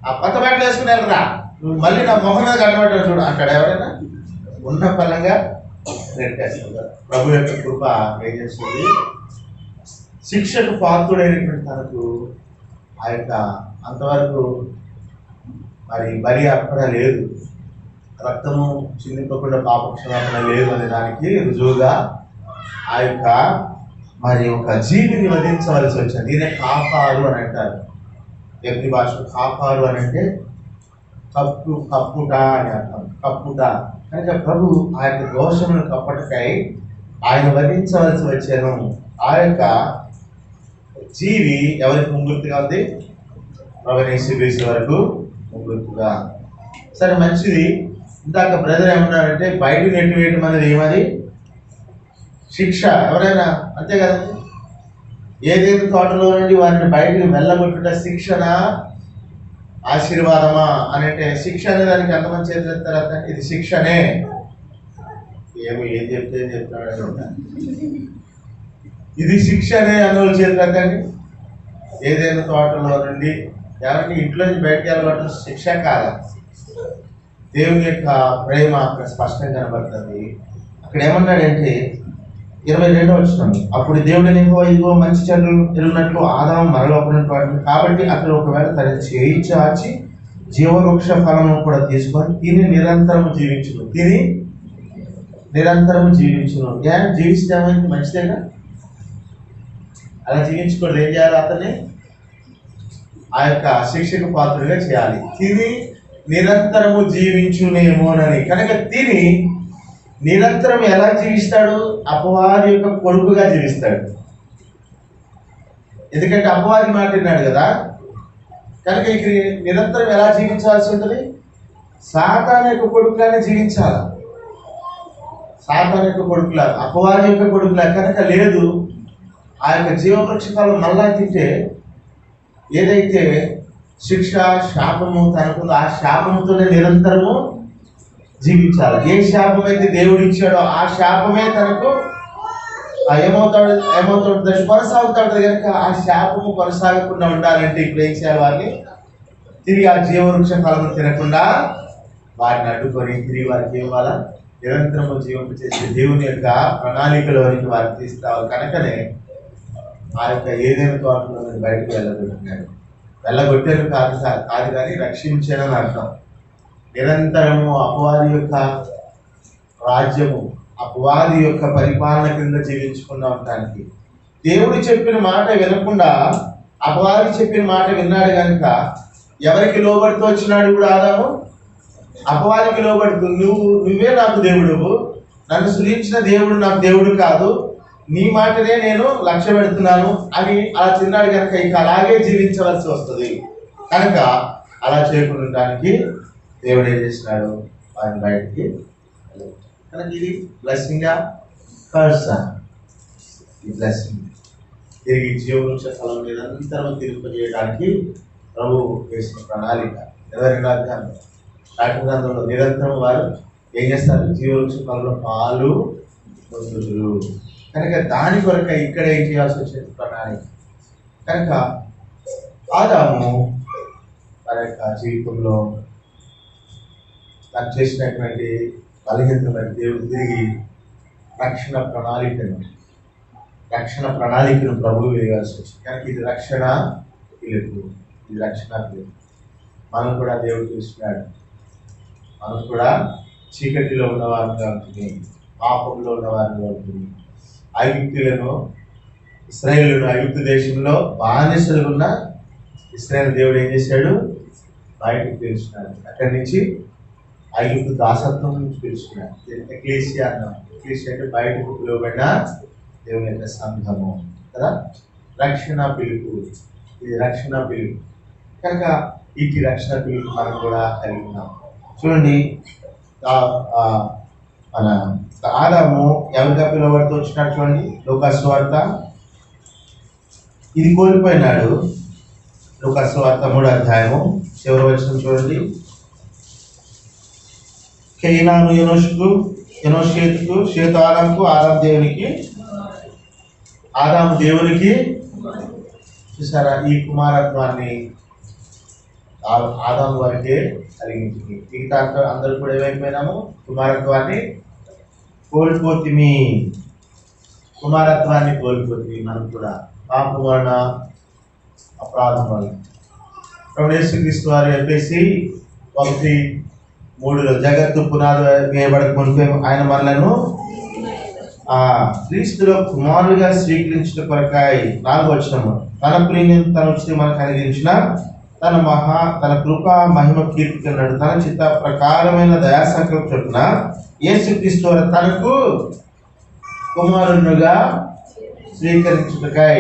ఆ కొత్త బట్టలు వేసుకుని వెళ్ళరా, నువ్వు మళ్ళీ నా మొహం మీద కనబడ్డావు చూడు అంటాడు. ఎవరైనా? ఉన్న ఫలంగా నెట్టేస్తుంది. ప్రభు యొక్క కృప ఏం చేస్తుంది? శిక్షకు పాత్రుడైనటువంటి తనకు ఆ యొక్క అంతవరకు మరి బలి అర్పణ లేదు, రక్తము చిందింపకుండా పాపక్షమాపణ లేదు అనే దానికి రుజువుగా ఆ యొక్క మరి ఒక జీవిని వధించవలసి వచ్చింది. దీనే కాపారు అని అంటారు. ఎబ్రి భాషలో కాపారు అని అంటే కప్పుట అని అర్థం. కప్పుట కనుక ప్రభు ఆ యొక్క దోషమును కప్పటకై ఆయన వధించవలసి వచ్చాను. ఆ యొక్క జీవి ఎవరికి ముంగుర్తుగా ఉంది? ప్రభువైన యేసుక్రీస్తు వరకు ముంగుర్తుగా. సరే, మంచిది. ఇందాక బ్రదర్ ఏమన్నారంటే బయట నెట్టివేయడం అనేది ఏమది? శిక్ష. ఎవరైనా అంతే కదండి. ఏదైతే తోటలో నుండి వారిని బయటకు వెళ్ళగొట్టుట శిక్షణ, ఆశీర్వాదమా అని అంటే శిక్ష అనే దానికి ఎంతమంది చేతులు ఎత్తారు? ఇది శిక్షనే. ఏం చెప్తాడు? ఇది శిక్షనే అన్నోళ్ళు చేతులు ఎత్తండి. ఏదైనా తోటలో నుండి ఎవరికి ఇంట్లో నుంచి బయటకు వెళ్ళగొట్టడం శిక్ష కాదా? దేవుని యొక్క ప్రేమ అక్కడ స్పష్టంగా కనబడుతుంది. అక్కడ ఏమన్నాడంటే 22వ వచనం, అప్పుడు దేవుడిని ఇదిగో మంచి చెడ్డలు ఎరుగునట్లు ఆదాము మరలోపడినట్టు వాటిని, కాబట్టి అక్కడ ఒకవేళ తన చేయి చాచి జీవవృక్ష ఫలము కూడా తీసుకొని తిని నిరంతరము జీవించును. జీవిస్తే ఏమైంది? మంచిదేగా. అలా జీవించకూడదు. ఏం చేయాలి? అతన్ని ఆ యొక్క శిక్షకు పాత్రగా చేయాలి. తిని నిరంతరము జీవించునేమోనని. కనుక తిని నిరంతరం ఎలా జీవిస్తాడు? అపవాది యొక్క కొడుకుగా జీవిస్తాడు. ఎందుకంటే అపవాది మాట విన్నాడు కదా. కనుక ఇక నిరంతరం ఎలా జీవించాల్సి ఉంటుంది? సాతాను యొక్క కొడుకులానే జీవించాలి. సాతాను యొక్క కొడుకులా, అపవాది యొక్క కొడుకులా. కనుక లేదు, ఆ యొక్క జీవవృక్షఫలం మళ్ళా తింటే ఏదైతే శిక్ష శాపము తనకుందో ఆ శాపముతోనే నిరంతరము జీవించాలి. ఏ శాపం అయితే దేవుడు ఇచ్చాడో ఆ శాపమే తనకు ఏమవుతాడు దశ కొనసాగుతాడు. కనుక ఆ శాపము కొనసాగకుండా ఉండాలంటే ఇప్పుడు ఏం చేయాలి? వారిని తిరిగి ఆ జీవవృక్ష ఫలము తినకుండా వారిని అడ్డుకొని తిరిగి వారికి ఇవ్వాలా? నిరంతరము జీవింప చేసే దేవుని యొక్క ప్రణాళికలోనికి వారిని తీసుకోవాలి. కనుకనే ఆ యొక్క ఏదైనా తోటలో బయటకు వెళ్ళగొట్టారు కాదు కానీ రక్షించానని అర్థం. నిరంతరము అపవాది యొక్క రాజ్యము, అపవాది యొక్క పరిపాలన కింద జీవించుకున్నా ఉండటానికి దేవుడు చెప్పిన మాట వినకుండా అపవాది చెప్పిన మాట విన్నాడు. కనుక ఎవరికి లోబడుతూ వచ్చినాడు? ఇప్పుడు ఆదాము అపవాదికి లోబడుతూ నువ్వే నాకు దేవుడు, నన్ను సృజించిన దేవుడు నాకు దేవుడు కాదు, నీ మాటనే నేను లక్ష్య పెడుతున్నాను అని అలా తిన్నాడు. కనుక ఇక అలాగే జీవించవలసి వస్తుంది. కనుక అలా చేయకుండాటానికి దేవుడు ఏం చేసినాడు? వారిని బయటికి. కనుక ఇది బ్లెస్సింగా కర్సా? ఈ బ్లెస్సింగ్ తిరిగి జీవవృక్ష ఫలం నిరంతరం తిరిగిపజేయడానికి ప్రభు వేసిన ప్రణాళిక. 22వ అధ్యాయం సాటి గ్రంథంలో నిరంతరం వారు ఏం చేస్తారు? జీవవృక్ష ఫలంలో పాలు పొందుదురు. కనుక దాని కొరక ఇక్కడ ఏం చేయాల్సి వచ్చేది? ప్రణాళిక. కనుక ఆదాము తన యొక్క జీవితంలో తను చేసినటువంటి బలహీనతమైన దేవుడు తిరిగి రక్షణ ప్రణాళికను ప్రభువు వేయాల్సి వచ్చింది. కనుక ఇది రక్షణ పిలుపు, ఇది రక్షణ పిలుపు. మనం కూడా దేవుడు చూస్తున్నాడు. మనం కూడా చీకటిలో ఉన్నవారిగా ఉంటుంది, పాపంలో ఉన్నవారిగా ఉంటుంది. ఐగుప్తులను, ఇశ్రాయేలును ఐగుప్తు దేశంలో బానిసలు ఉన్న ఇశ్రాయేలు దేవుడు ఏం చేశాడు? బయటకు పిలుచున్నాడు. అక్కడి నుంచి ఐగుప్తు దాసత్వం నుంచి పిలుచున్నాడు. ఎక్లీసియా అన్నాం. ఎక్లీసియా అంటే బయటకు పిలువబడిన దేవుని యొక్క సంఘము కదా. రక్షణ పిలుపు, ఇది రక్షణ పిలుపు. కనుక ఈ రక్షణ పిలుపు మనం కూడా కలిగి ఉన్నాం. చూడండి, మన ఆదాము ఎవరిగా పిలువబడుతూ వచ్చినాడు? చూడండి, లూకాసు వార్త. ఇది కోల్పోయినాడు. లూకాసు వార్త 3వ అధ్యాయము చివరి వచనం చూడండి. కైనాను ఎనోషేతుకు, షేతు ఆదాముకు, ఆదాము దేవునికి, ఆదాము దేవునికి. చూసారా? ఈ కుమారత్వాన్ని ఆదాము వారికే కలిగించింది. మిగతా అందరూ కూడా ఏమైపోయినాము? కుమారత్వాన్ని కోల్పోతిమి. మనం కూడా పాపం వలన, అపరాధం వలన. కాబట్టి యేసుక్రీస్తు వారు చెప్పేసి 1:3 జగత్తు పునాది వేయబడక మునిపే ఆయన మనలను క్రీస్తులో కుమారులుగా స్వీకరించిన కొరకాయ 4వ వచనము తన ప్రియను తన ఉచిత మనకు కలిగించిన తన కృపా మహిమ కీర్తిస్తున్నాడు. తన చిత్త ప్రకారమైన దయాసంకల్పం చొప్పున యేసుక్రీస్తు వారు తనకు కుమారులుగా స్వీకరించుటకాయ,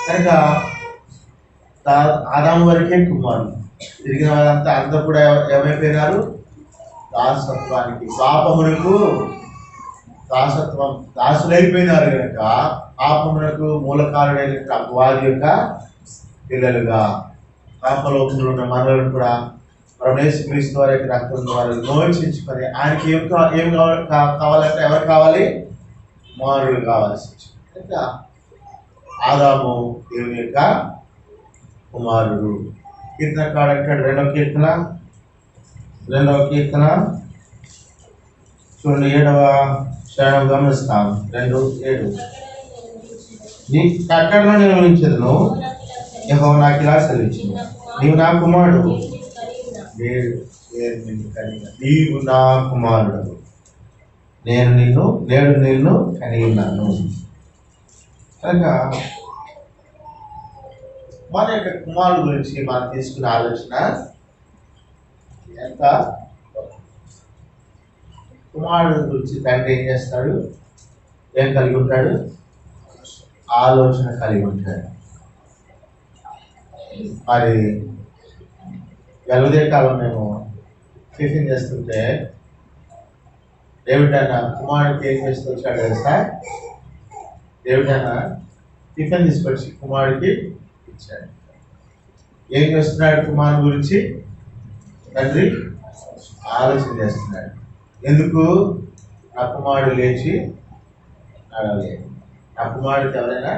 కనుక ఆదాము వరకే కుమారులు. తిరిగిన వాళ్ళంతా అందరూ కూడా ఏమైపోయినారు? దాసత్వానికి, పాపమునకు దాసులైపోయినారు. కనుక పాపమునకు మూలకారుడైన అపవాది యొక్క పిల్లలుగా పాపలోకంలో ఉన్న మనలను కూడా యేసుక్రీస్తు వారి యొక్క రక్తం ద్వారా విమోచించుకొని ఆయనకి ఏం కావాలంటే ఎవరు కావాలి? కుమారుడు కావాల్సి వచ్చింది. కనుక ఆదాము దేవుని యొక్క కుమారుడు. కీర్తనకాడు అంటాడు 2వ కీర్తన చూడండి, 7వ శరణం గమనిస్తాం. 2:7 నీ కట్టడలో నేను వివరించదును, యెహోవా నాకు ఇలా సెలవిచ్చింది, నీవు నా కుమారుడు, నీవు నా కుమారుడు, నేడు నిన్ను కని ఉన్నాను. కనుక మన యొక్క కుమారుడు గురించి మనం తీసుకునే ఆలోచన ఎంత, కుమారుడు గురించి తండ్రి ఏం చేస్తాడు, ఏం కలిగి ఉంటాడు, ఆలోచన కలిగి ఉంటాడు. మరి ఉదయ కాలం మేము టిఫిన్ చేస్తుంటే డేవిడ్ అన్న కుమారుడికి ఏం చేస్తూ వచ్చాడు తెలుసా? డేవిడ్ అన్న టిఫిన్ తీసుకొచ్చి కుమారుడికి ఇచ్చాడు. ఏం చేస్తున్నాడు కుమారుడు గురించి? తండ్రి ఆలోచన చేస్తున్నాడు. ఎందుకు? నా కుమారుడు లేచి నడవలేదు, నా కుమారుడికి ఎవరైనా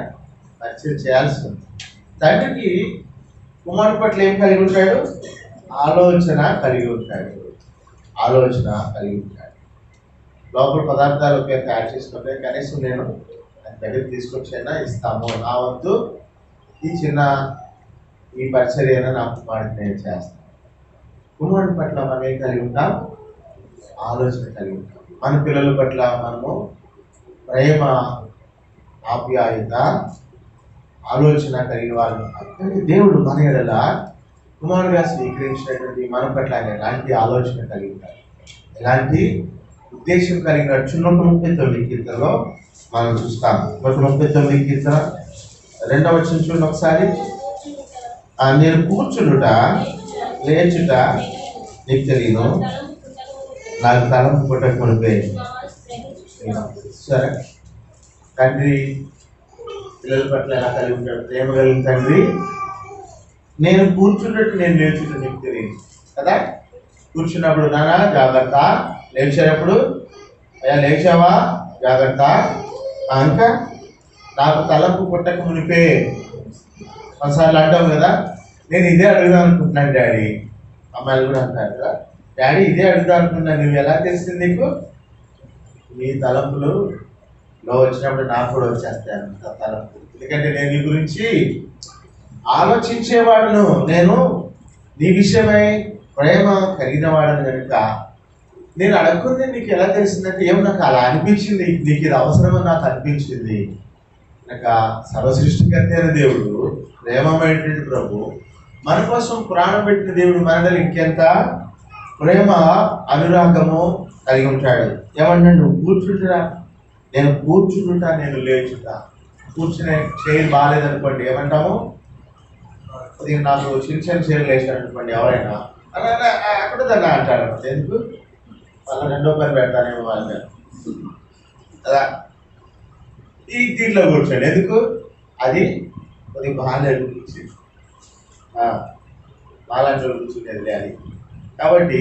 పరిచయం చేయాల్సి ఉంది. తండ్రికి కుమారుడు పట్ల ఏం కలిగి ఉంటాడు? ఆలోచన కలిగి ఉంటాడు. ఆలోచన కలిగి ఉంటాడు. లోపల పదార్థాలు తయారు చేసుకుంటే కనీసం నేను దగ్గరికి తీసుకొచ్చైనా ఇస్తాము, నా వద్దు ఈ పరిచర్యను నా కుమారుడికి నేను చేస్తాను. కుమారుడి పట్ల మనం ఏం కలిగి ఉంటాం? ఆలోచన కలిగి ఉంటాం. మన పిల్లల పట్ల మనము ప్రేమ, ఆప్యాయత, ఆలోచన కలిగిన వాళ్ళు. కానీ దేవుడు మన ఎడల కుమారుడుగా స్వీకరించినటువంటి మన పట్ల ఆయన ఎలాంటి ఆలోచన కలిగి ఉంటారు, ఎలాంటి ఉద్దేశం కలిగిన 139 కీర్తనలో మనం చూస్తాం. 139 కీర్తన 2వ వచనం చూడండి ఒకసారి. నేను కూర్చుండుట లేచుట నీకు తెలియను, నాకు తలంపు పుట్టక మునిపే. సరే, తండ్రి పిల్లల పట్ల ఎలా కలిగి ఉంటాడు? ప్రేమ కలిగిన తండ్రి. నేను కూర్చున్నట్టు నేను లేచుట నీకు తెలియదు కదా. కూర్చున్నప్పుడు నానా జాగ్రత్త, లేచేటప్పుడు అయ్యా లేచావా జాగ్రత్త, ఇంకా నాకు తలంపు పుట్టక మునిపే. కొన్నిసార్లు అంటావు కదా, నేను ఇదే అడుగుదాం అనుకుంటున్నాను డాడీ. అమ్మాయిలు కూడా అంటారు కదా, డాడీ ఇదే అడుగుదాం అనుకుంటున్నాను, నువ్వు ఎలా తెలిసింది నీకు? నీ తలంపులు లో వచ్చినప్పుడు నాకు కూడా వచ్చేస్తాను తలంపు. ఎందుకంటే నేను నీ గురించి ఆలోచించేవాడును, నేను నీ విషయమై ప్రేమ కలిగిన వాడను కనుక నేను అడగకుండా నీకు ఎలా తెలిసిందంటే ఏమో నాకు అలా అనిపించింది, నీకు ఇది అవసరమని నాకు అనిపించింది. నాకు సర్వసృష్టికర్త అయిన దేవుడు, ప్రేమమైనటువంటి ప్రభు, మన కోసం ప్రాణం పెట్టిన దేవుడు మనలో ఇంకెంత ప్రేమ అనురాగము కలిగి ఉంటాడు. ఏమన్నా నువ్వు కూర్చుంటురా, నేను కూర్చుంటా, నేను లేచుతా. కూర్చునే చైర్ బాగాలేదనుకోండి ఏమంటాము? నాకు చిన్న చైర్ లేచాడు అనుకోండి ఎవరైనా అక్కడ దాన్ని అంటాడు. ఎందుకు? వాళ్ళ 2వ పని పెడతానేమో వాళ్ళని కదా. ఈ దీంట్లో కూర్చోండి ఎందుకు? అది కొద్దిగా బాగాలేదు కూర్చుని బాలాంటి కూర్చునేది అది. కాబట్టి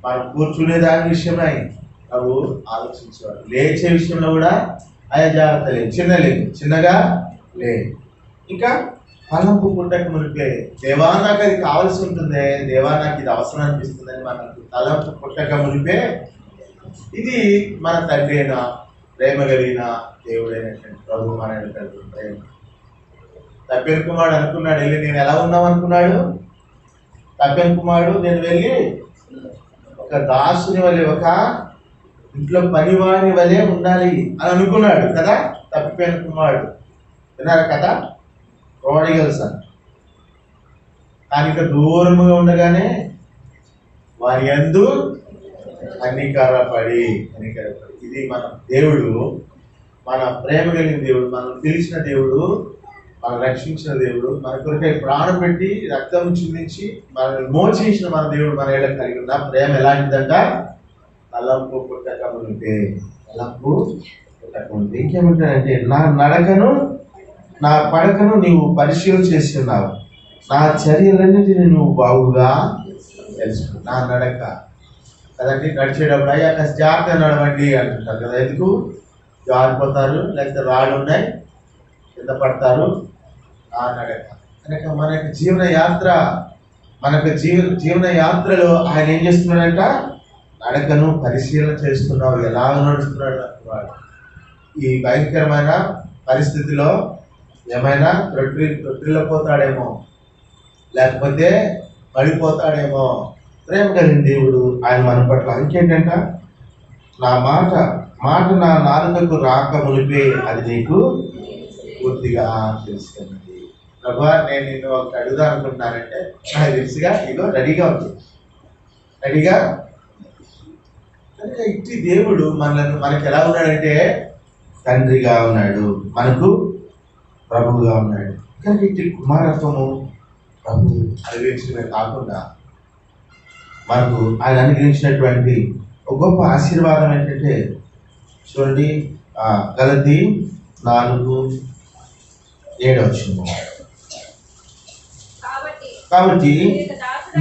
మనం కూర్చునే దాని విషయమై నువ్వు ఆలోచించేవాడు. లేచే విషయంలో కూడా ఆయా జాగ్రత్త లేదు, చిన్నగా లేదు. ఇంకా తలంపు పుట్టక మునిపే, దేవా నాకు అది కావాల్సి ఉంటుంది, దేవా నాకు ఇది అవసరం అనిపిస్తుందని మనకు తలంపు పుట్టక మునిపే. ఇది మన తండ్రి అయిన ప్రేమ కలిగిన దేవుడైనటువంటి ప్రభు మన ప్రేమ. తప్పిన కుమారుడు అనుకున్నాడు, వెళ్ళి నేను ఎలా ఉన్నాం అనుకున్నాడు? తప్పిన కుమారుడు నేను వెళ్ళి ఒక దాసుని వలె, ఒక ఇంట్లో పనివాని వలె ఉండాలి అని అనుకున్నాడు కదా. తప్పిపోయిన కుమారుడు విన్నారు కదా, ప్రోడిగల్స్ అని. కానీ ఇక దూరముగా ఉండగానే వారి యందు కనికరపడి. ఇది మన దేవుడు, మన ప్రేమ కలిగిన దేవుడు, మనం పిలిచిన దేవుడు, మనం రక్షించిన దేవుడు, మన కొరకై ప్రాణం పెట్టి రక్తం చిందించి మనల్ని మోచించిన మన దేవుడు మన ఏళ్ళకి కలిగి ఉన్న ప్రేమ ఎలాంటిదంట? తలంపు పుట్టక మునిపే. తలంపు పుట్టక మునిపే. ఇంకేమంటాడంటే, నా నడకను నా పడకను నీవు పరిశీలన చేసి ఉన్నావు, నా చర్యలన్నిటిని నువ్వు బాగుగా తెలుసు. నా నడక కదండి, నడిచేటప్పుడు అయ్యా కాస్త జాగ్రత్తగా నడవండి అంటుంటారు కదా. ఎందుకు? జారిపోతారు, లేకపోతే రాళ్ళు ఉన్నాయి కింద పడతారు. ఆ నడక కనుక మన యొక్క జీవన యాత్రలో ఆయన ఏం చేస్తున్నాడంట? నడకను పరిశీలన చేస్తున్నావు, ఎలా నడుస్తున్నాడు అంటున్నాడు. ఈ భయంకరమైన పరిస్థితిలో ఏమైనా తొట్టిల్లిపోతాడేమో, లేకపోతే పడిపోతాడేమో. ప్రేమ కలిగిన దేవుడు ఆయన మన పట్ల. ఇంకేంటంట? నా మాట నా నాలుకకు రాక మునిపే అది నీకు పూర్తిగా తెలుసుకున్నది. ప్రభువా, నేను నిన్ను ఒకటి అడుగుదాం అనుకుంటున్నానంటే నాకు తెలుసుగా, ఇదో రెడీగా ఉంది, రెడీగా. ఇట్టి దేవుడు మనకి ఎలా ఉన్నాడంటే తండ్రిగా ఉన్నాడు, మనకు ప్రభువుగా ఉన్నాడు. కానీ ఇట్టి కుమారత్వము ప్రభు అనుగ్రహించడమే కాకుండా మనకు ఆయన అనుగ్రహించినటువంటి ఒక గొప్ప ఆశీర్వాదం ఏంటంటే చూడండి, గలతీ 4:7 కాబట్టి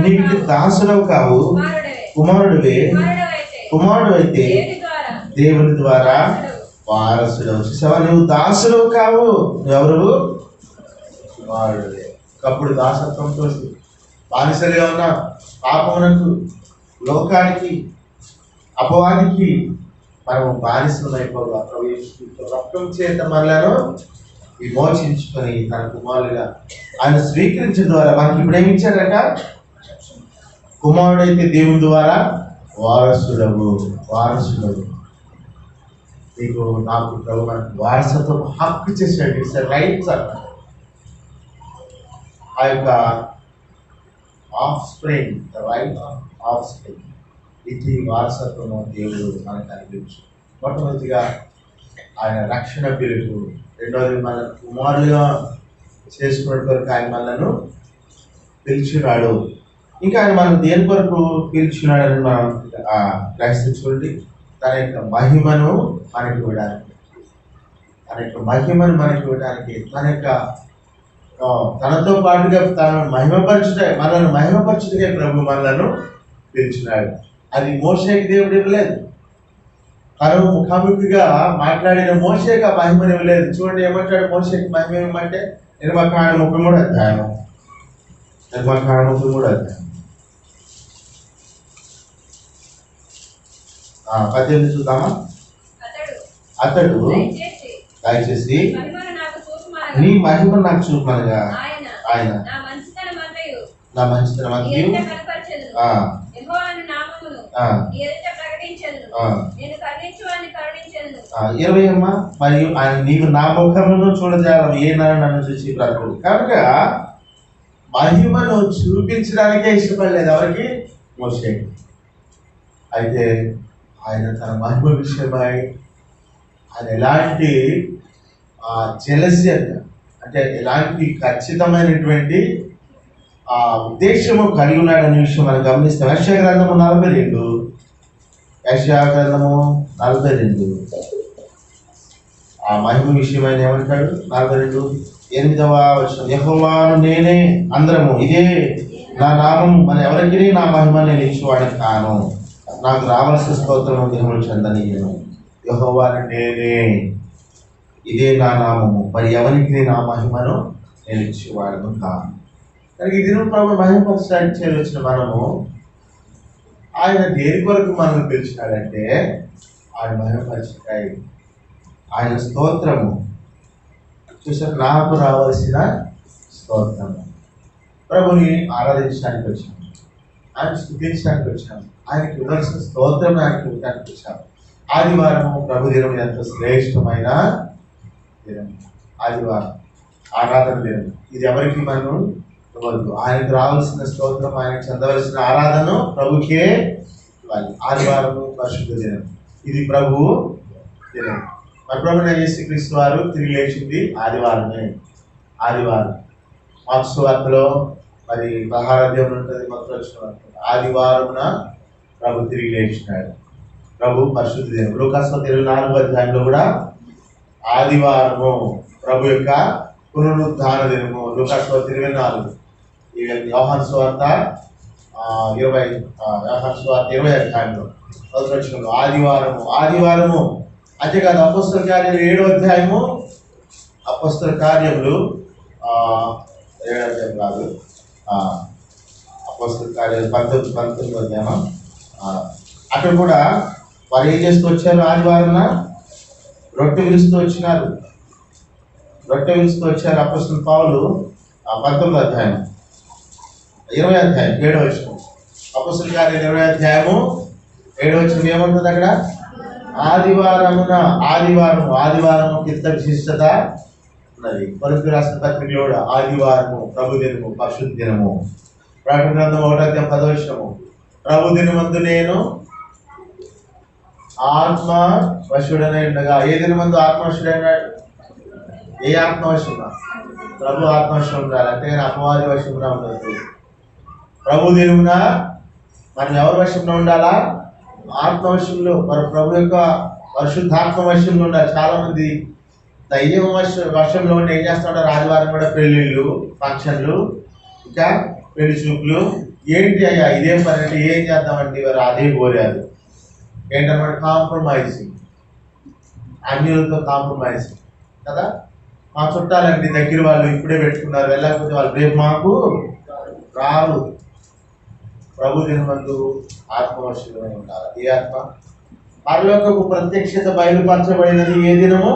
నీకు దాసులవు కావు, కుమారుడు అయితే దేవుని ద్వారా వారసుడు. చూసావా, నువ్వు దాసులవు కావు, నువ్వెవరు? కుమారుడువే. ఒకప్పుడు దాసత్వంతో బానిసలుగా ఉన్న పాపమునకు, లోకానికి, అపవాదికి మనము బానిసలమైపోగా రక్తం చేత మనలను విమోచించుకొని తన కుమారులుగా ఆయన స్వీకరించడం ద్వారా మనకి ఇప్పుడు ఏమి ఇచ్చాడట? కుమారుడైతే దేవుని ద్వారా వారసుడవు. నీకు నాకు ప్రభు మనకు వారసత్వం హక్కు చేశాడు. ఇట్స్ రైట్స్ అన్నమాట. ఆ యొక్క of spring, the right of spring, ఇది వారసత్వము దేవుడు మనకు అనిపించు. మొట్టమొదటిగా ఆయన రక్షణ పిలుపు, రెండవది మన కుమారులుగా చేసుకునే కొరకు ఆయన మనను పిలిచినాడు. ఇంకా ఆయన మనం దేని కొరకు పిలిచినాడని మనం గ్రహించుకోండి. తన యొక్క మహిమను మనకి ఇవ్వడానికి, తన యొక్క తనతో పాటుగా తనను మనల్ని మహిమపరచుటకే ప్రభు మనలను పిలిచినాడు. అది మోషేకి దేవుడు ఇవ్వలేదు. తను ముఖాముఖిగా మాట్లాడిన మోషేకి ఆ మహిమను ఇవ్వలేదు. చూడండి ఏమంటాడు మోషేకి మహిమ ఏమంటే, నిర్మకాండం 33 అధ్యాయం 18 చూద్దామా. అతడు దయచేసి నీ మహిమ నాకు చూపమనగా ఆయన నా మంచితనం అంతయు 20 అమ్మా. మరియు ఆయన నీవు నా ముఖమును చూడజాలవు, ఏనాడు నన్ను చూసి బ్రతకడు. కనుక మహిమను చూపించడానికే ఇష్టపడలేదు ఎవరికి? మోషేకి. అయితే ఆయన తన మహిమ విషయమై ఆయన ఎలాంటి జెలసీ అంటే ఎలాంటి ఖచ్చితమైనటువంటి ఉద్దేశము కలిగి ఉన్నాడనే విషయం మనం గమనిస్తాం. యెషయా గ్రంథము 42 ఆ మహిమ విషయమైన ఏమంటాడు? 42:8 యెహోవాను నేనే, అందరము ఇదే నా నామం, మన ఎవరికి నా మహిమ నేను ఇచ్చేవాడిని కాను, నాకు రావాల్సిన స్తోత్రము దినములు చెందనీయను. యెహోవాను నేనే, ఇదే నా నామము, మరి ఎవరికి నా మహిమను నేను ఇచ్చేవాడను కాను. కనుక ఈ దినం ప్రభు మహిమపరచడానికి చేరొచ్చిన మనము ఆయన దేని కొరకు మనల్ని పిలిచినాడంటే ఆయన మహిమపరచకాయ, ఆయన స్తోత్రము. చూసారు, నాకు రావాల్సిన స్తోత్రము. ప్రభుని ఆరాధించడానికి వచ్చాము, ఆయన స్తుతించడానికి వచ్చాము, ఆయనకి ఇవ్వాల్సిన స్తోత్రం ఆయనకి ఇవ్వడానికి వచ్చాము. ఆదివారము ప్రభు దినం ఎంత శ్రేష్టమైన దినం. ఆదివారం ఆరాధన దినం. ఇది ఎవరికి మనం ఇవ్వద్దు. ఆయనకు రావాల్సిన స్తోత్రం, ఆయనకు చెందవలసిన ఆరాధన ప్రభుకే ఇవ్వాలి. ఆదివారము పరిశుద్ధ దినం, ఇది ప్రభు దినం. మరి ప్రభువైన యేసుక్రీస్తు వారు తిరిగి లేచింది ఆదివారమే. ఆదివారం మార్కు సువార్తలో మరి 16 అధ్యాయంలో ఉంటుంది. మొత్తం ఆదివారమున ప్రభు తిరిగి లేచినాడు. ప్రభు పరిశుద్ధ దినం. లూకాసు 24 అధ్యాయంలో కూడా ఆదివారము ప్రభు యొక్క పునరుద్ధాన దినము. లూకాసు 24. యోహాను సువార్త 20 అధ్యాయంలో ఆదివారము అంతేకాదు. అపోస్తల కార్యాలు 7వ అధ్యాయము, అపోస్తల కార్యములు 7వ అధ్యాయం కాదు, అపోస్తల కార్యాలు 19వ అధ్యాయం. అక్కడ కూడా వారు ఏం చేస్తూ వచ్చారు? ఆదివారం రొట్టె విరుస్తూ వచ్చారు. అపోస్తల పౌలు 19వ అధ్యాయం 20వ అధ్యాయం 7వ వచనం. అపోస్తల కార్యాలు 20వ అధ్యాయము 7వ వచనం ఏమంటుంది అక్కడ? ఆదివారము ఇంత విశిష్టత ఉన్నది. కొరింథీయులకు రాసిన పత్రికలో కూడా ఆదివారము ప్రభు దినము, పరిశుద్ధ దినము. ప్రకటన గ్రంథం 1:10 ప్రభు దినమందు నేను ఆత్మ వశుడనే ఉండగా. ఏ దినమందు ఆత్మవశుడైనాడు? ఏ ఆత్మవశున్నా? ప్రభు ఆత్మవశం ఉండాలి, అంతేగాని అపవాది వశంలో ఉండదు. ప్రభు దినమున మనం ఎవరి వశంలో ఉండాలా? ఆత్మవశంలో, మరి ప్రభు యొక్క పరిశుద్ధాత్మ వశంలో ఉండాలి. చాలా మంది దయ్యం వశంలో ఉండి ఏం చేస్తూ ఉంటారు? ఆదివారం కూడా పెళ్ళిళ్ళు, ఫంక్షన్లు, ఇంకా పెళ్లి చూపులు. ఏంటి అయ్యా ఇదేం పని అంటే, ఏం చేద్దామంటే వారు అదే కోరారు. ఏంటన్నమాట? కాంప్రమైజింగ్, అన్యులతో కాంప్రమైజింగ్ కదా. మా చుట్టాలండి దగ్గర వాళ్ళు ఇప్పుడే పెట్టుకున్నారు, వెళ్ళకపోతే వాళ్ళు రేపు మాకు రారు. ప్రభు దినమందు ఆత్మవశులమై ఉండాలి. ఏ ఆత్మ? పరలోకపు ప్రత్యక్షత బయలుపరచబడినది ఏ దినము?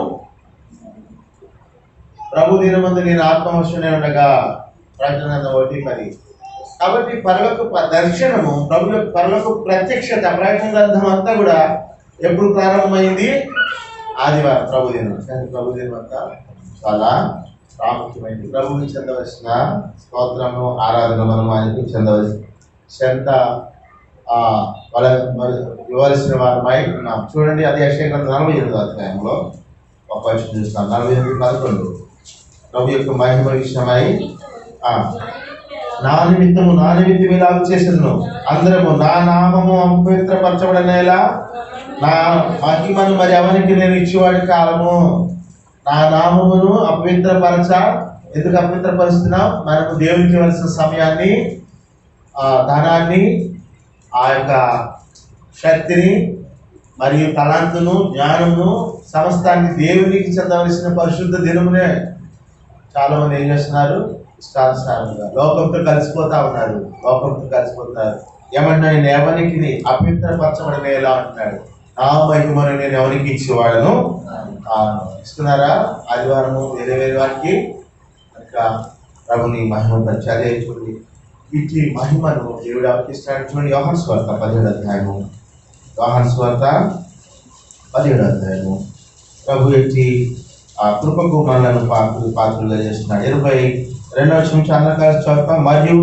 ప్రభు దినమందు నేను ఆత్మవశులై ఉండగా. ప్రకటన 1:10. కాబట్టి పరలోక దర్శనము, ప్రభు యొక్క పరలోక ప్రత్యక్షత, ప్రకటన గ్రంథం అంతా కూడా ఎప్పుడు ప్రారంభమైంది? ఆదివారం, ప్రభు దినం. కానీ ప్రభు దినం అంతా చాలా ప్రాముఖ్యమైనది. ప్రభువుకి చెందవలసిన స్తోత్రము, ఆరాధన మనం ఆయనకు చెందవలసిన చెంత వాళ్ళ ఇవ్వాల్సిన వారమై ఉన్నాం. చూడండి, అది యెషయా గ్రంథం 48వ అధ్యాయంలో ఒక వచనం చూస్తాం. 48:11 ప్రభు యొక్క మహిమ విషయమై నా నిమిత్తము ఇలాగ చేసేదను, అందరము నా నామము అపవిత్రపరచబడనేలా నా మహిమను మరి ఎవరికి నేను ఇచ్చేవాడి కాలము. నా నామమును ఎందుకు అపవిత్రపరుస్తున్నాం? మనకు దేవునికి ఇవ్వాల్సిన సమయాన్ని, ధనాన్ని, ఆ యొక్క శక్తిని మరియు తలాంతును, జ్ఞానమును, సమస్తాన్ని దేవునికి చెందవలసిన పరిశుద్ధ దినమునే చాలా మంది ఏం చేస్తున్నారు? ఇష్టానుసారంగా లోకంతో కలిసిపోతా ఉన్నారు. ఏమన్నా నేను ఎవరికి అపవిత్రపరచబడిన ఎలా అంటున్నాడు? నా మహిమను నేను ఎవరికి ఇచ్చేవాడను ఇస్తున్నారా? ఆదివారము వేరే వేరే వారికి ఇంకా ప్రభుని మహిమ పరిచి. అదే చూడండి, వీటి మహిమను దేవుడు ఎవరికి ఇస్తాడు? చూడండి, యోహాను సువార్త 17వ అధ్యాయము. యోహాను సువార్త 17వ అధ్యాయము. ప్రభు ఎట్టి ఆ కృపకు మనలను పాత్రలుగా చేస్తున్నాడు. 22వ వచనం చాలా కలిసి చదువుతాం. మరియు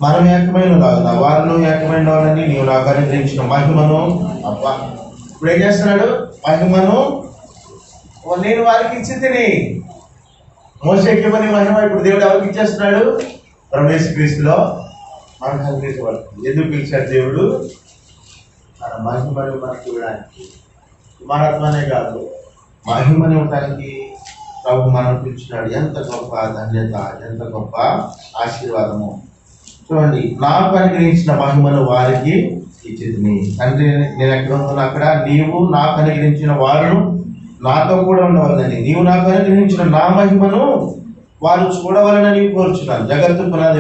మనం ఏకమైన లాగున వారిలో ఏకమైన వాళ్ళని నీవు నాకు అనుగ్రహించిన మహిమను. అబ్బా, ఇప్పుడు ఏం చేస్తున్నాడు? మహిమను నేను వారికి ఇచ్చి తిని. మోషేకి ఇవ్వని మహిమ ఇప్పుడు దేవుడు ఎవరికి ఇచ్చేస్తున్నాడు? ప్రభు యేసుక్రీస్తులో మనకు అనుగ్రహించబడుతుంది. ఎందుకు పిలిచాడు దేవుడు? మన మహిమను మనకు ఇవ్వడానికి. కుమారత్వనే కాదు, మహిమని ఇవ్వడానికి ప్రభు మనం పిలిచినాడు. ఎంత గొప్ప ధన్యత, ఎంత గొప్ప ఆశీర్వాదము. చూడండి, నాకు అనుగ్రహించిన మహిమను వారికి ఇచ్చితిని. తండ్రి నేను ఎక్కడ ఉంటున్నా అక్కడ నీవు నాకు అనుగ్రహించిన వారును నాతో కూడా ఉండవాలని, నీవు నాకు అనుగ్రహించిన నా మహిమను వారు చూడవాలని కోరుచున్నాను. జగత్తు పునాది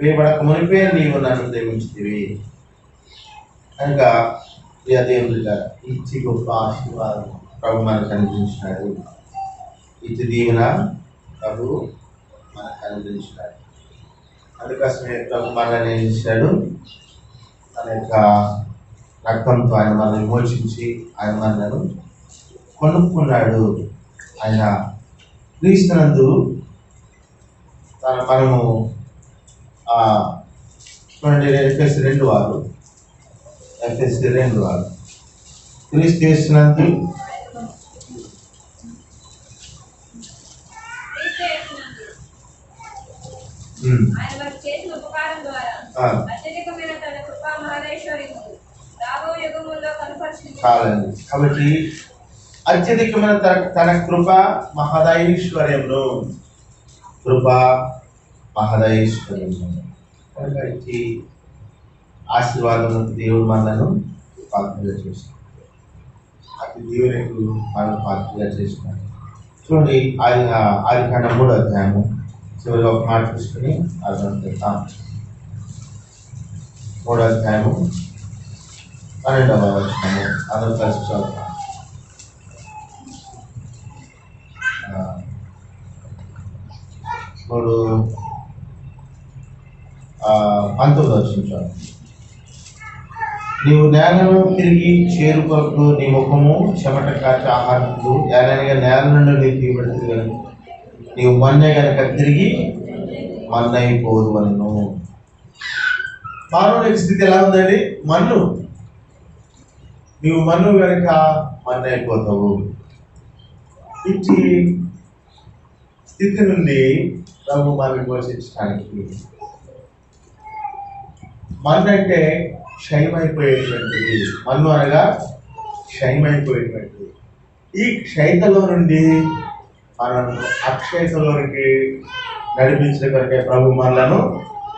వేయబడక మునిపే నీవు నన్ను ప్రేమించితివి కనుక దేవుడిగా ఇచ్చి గొప్ప ఆశీర్వాదం ప్రభు మనకు అనుగ్రహించినాడు. ఇచ్చి దీవెన ప్రభు మనకు అనుగ్రహించినాడు. అందుకోసమే ప్రభు మనల్ని ఏం చేశాడు? తన యొక్క రక్తంతో ఆయన మనల్ని విమోచించి ఆయన మనలను కొనుక్కున్నాడు. ఆయన క్రీస్తునందు మనము చూడండి, ఎఫెసీ 2:6 క్రీస్తు యేసునందు చాలండి. కాబట్టి అత్యధికమైన తన కృప మహదైశ్వర్యమును కనుక ఇచ్చి ఆశీర్వాదం దేవుడు మనలను పాత్రగా చేస్తున్నాడు. అతి దేవునికి మనం పాత్రగా చేస్తున్నాడు. చూడండి, ఆదికాండం 3వ అధ్యాయము చివరిగా ఒక మాట చూసుకుని అర్థం చేద్దాం. 3వ అధ్యాయము 12వ వచనము అందరూ కలిసి చదువుతాం. 19వ వచనం. నీవు నేలను తిరిగి చేరుకొరకు నీ ముఖము చెమట కాచి ఆహారంకు ఏలనగా నేల నుండి నీకు తీయబడుతుంది కనుక నీవు మన్నే కనుక తిరిగి మన్నైపోదు అను. మానవుని స్థితి ఎలా ఉందండి? మన్ను. నీవు మన్ను కనుక మన్నైపోతావు. ఇట్టి స్థితి నుండి ప్రభు మనల్ని పోషించడానికి, మన్ను అంటే క్షయమైపోయేటువంటిది. మన్ను అనగా క్షయమైపోయేటువంటిది. ఈ క్షయతలో నుండి మనల్ని అక్షయతలోనికి నడిపించిన కొరకే ప్రభు మనలను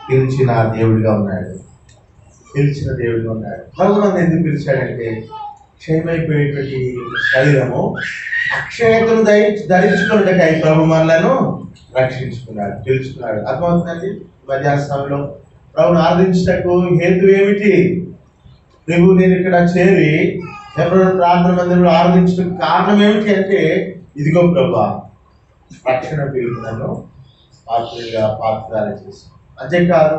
పిలిచిన దేవుడిగా ఉన్నాడు. ప్రభు నన్ను ఎందుకు పిలిచాడంటే క్షయమైపోయేటువంటి శరీరము అక్షయతను ధరించుకున్నట్టుగా ప్రభు మనలను రక్షించుకున్నాడు, పిలుచుకున్నాడు. అర్థమవుతుందండి? మధ్యాహ్న సమయంలో ప్రభుని ఆరాధించటకు హేతు ఏమిటి? నువ్వు నేను ఇక్కడ చేరి ఎవరైనా ప్రార్థన మందిరంలో ఆరాధించడానికి కారణం ఏమిటి అంటే, ఇదిగో ప్రభా రక్షణ పిలుపులను పాత్రగా చేశాను. అంతేకాదు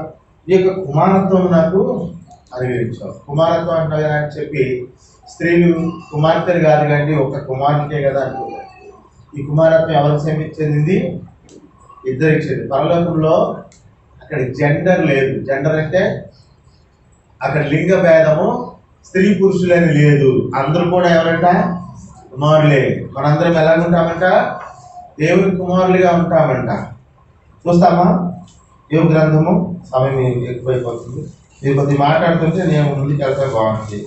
ఈ యొక్క కుమారత్వం నాకు అనుగ్రహించావు. కుమారత్వం అంటావు కదా అని చెప్పి స్త్రీలు కుమార్తెలు కాదు కానీ ఒక కుమార్తె కదా అనుకుంటారు. ఈ కుమారత్వం ఎవరికి చెందింది? ఇద్దరికి చెందింది. పరలోకంలో అక్కడ జెండర్ లేదు. జెండర్ అంటే అక్కడ లింగ భేదము, స్త్రీ పురుషులని లేదు. అందరూ కూడా ఎవరంట? కుమారులే. మనందరం ఎలా ఉంటామంట? దేవుని కుమారులుగా ఉంటామంట. చూస్తామా? యోగ గ్రంథము. సమయం ఎక్కువైపోతుంది. మీరు కొద్దిగా మాట్లాడుతుంటే నేను ముందుకు వెళ్తే బాగుంటుంది.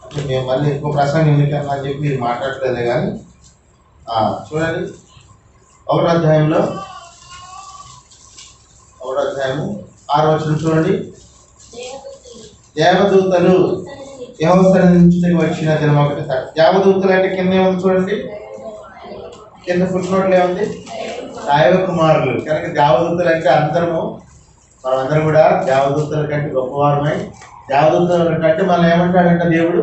అంటే మేము మళ్ళీ ఎక్కువ ప్రసంగం ఎందుకన్నా అని చెప్పి మాట్లాడలేదే కానీ చూడండి, 1వ అధ్యాయంలో 6వ వచనం చూడండి. దేవదూతలు యెహోవా నుంచి వచ్చిన దినం ఒకటి. దేవదూతలు అంటే కింద ఏముంది చూడండి, కింద ఫుట్నోట్లో ఏముంది? దైవ కుమారులు. కనుక దేవదూతలు అంటే మనమందరం కూడా దేవదూతల కంటే గొప్పవారమై, దేవదూతల కంటే మనం ఏమంటాడంట దేవుడు?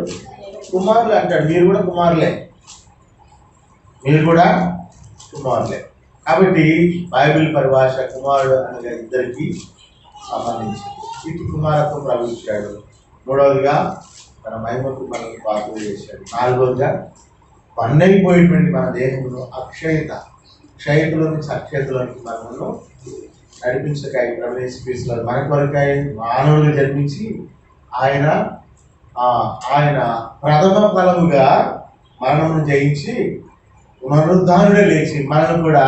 కుమారులు అంటాడు. మీరు కూడా కుమారులే. కాబట్టి బైబిల్ పరిభాష కుమారుడు అనగా ఇద్దరికి సంబంధించింది. ఇటు కుమారత్వం ప్రవేశించాడు. 3వదిగా తన మహిమకు మనకు పాత్ర చేశాడు. 4వదిగా పన్నైపోయేటువంటి మన దేహంలో క్షయతలో నుంచి అక్షయతలోనికి మనను నడిపించకాయ ప్రవేశిస్తున్నారు. మన కొరకాయ మానవులు జన్మించి ఆయన ప్రథమ ఫలముగా మరణమును జయించి పునరుద్ధానుడే లేచి మనల్ని కూడా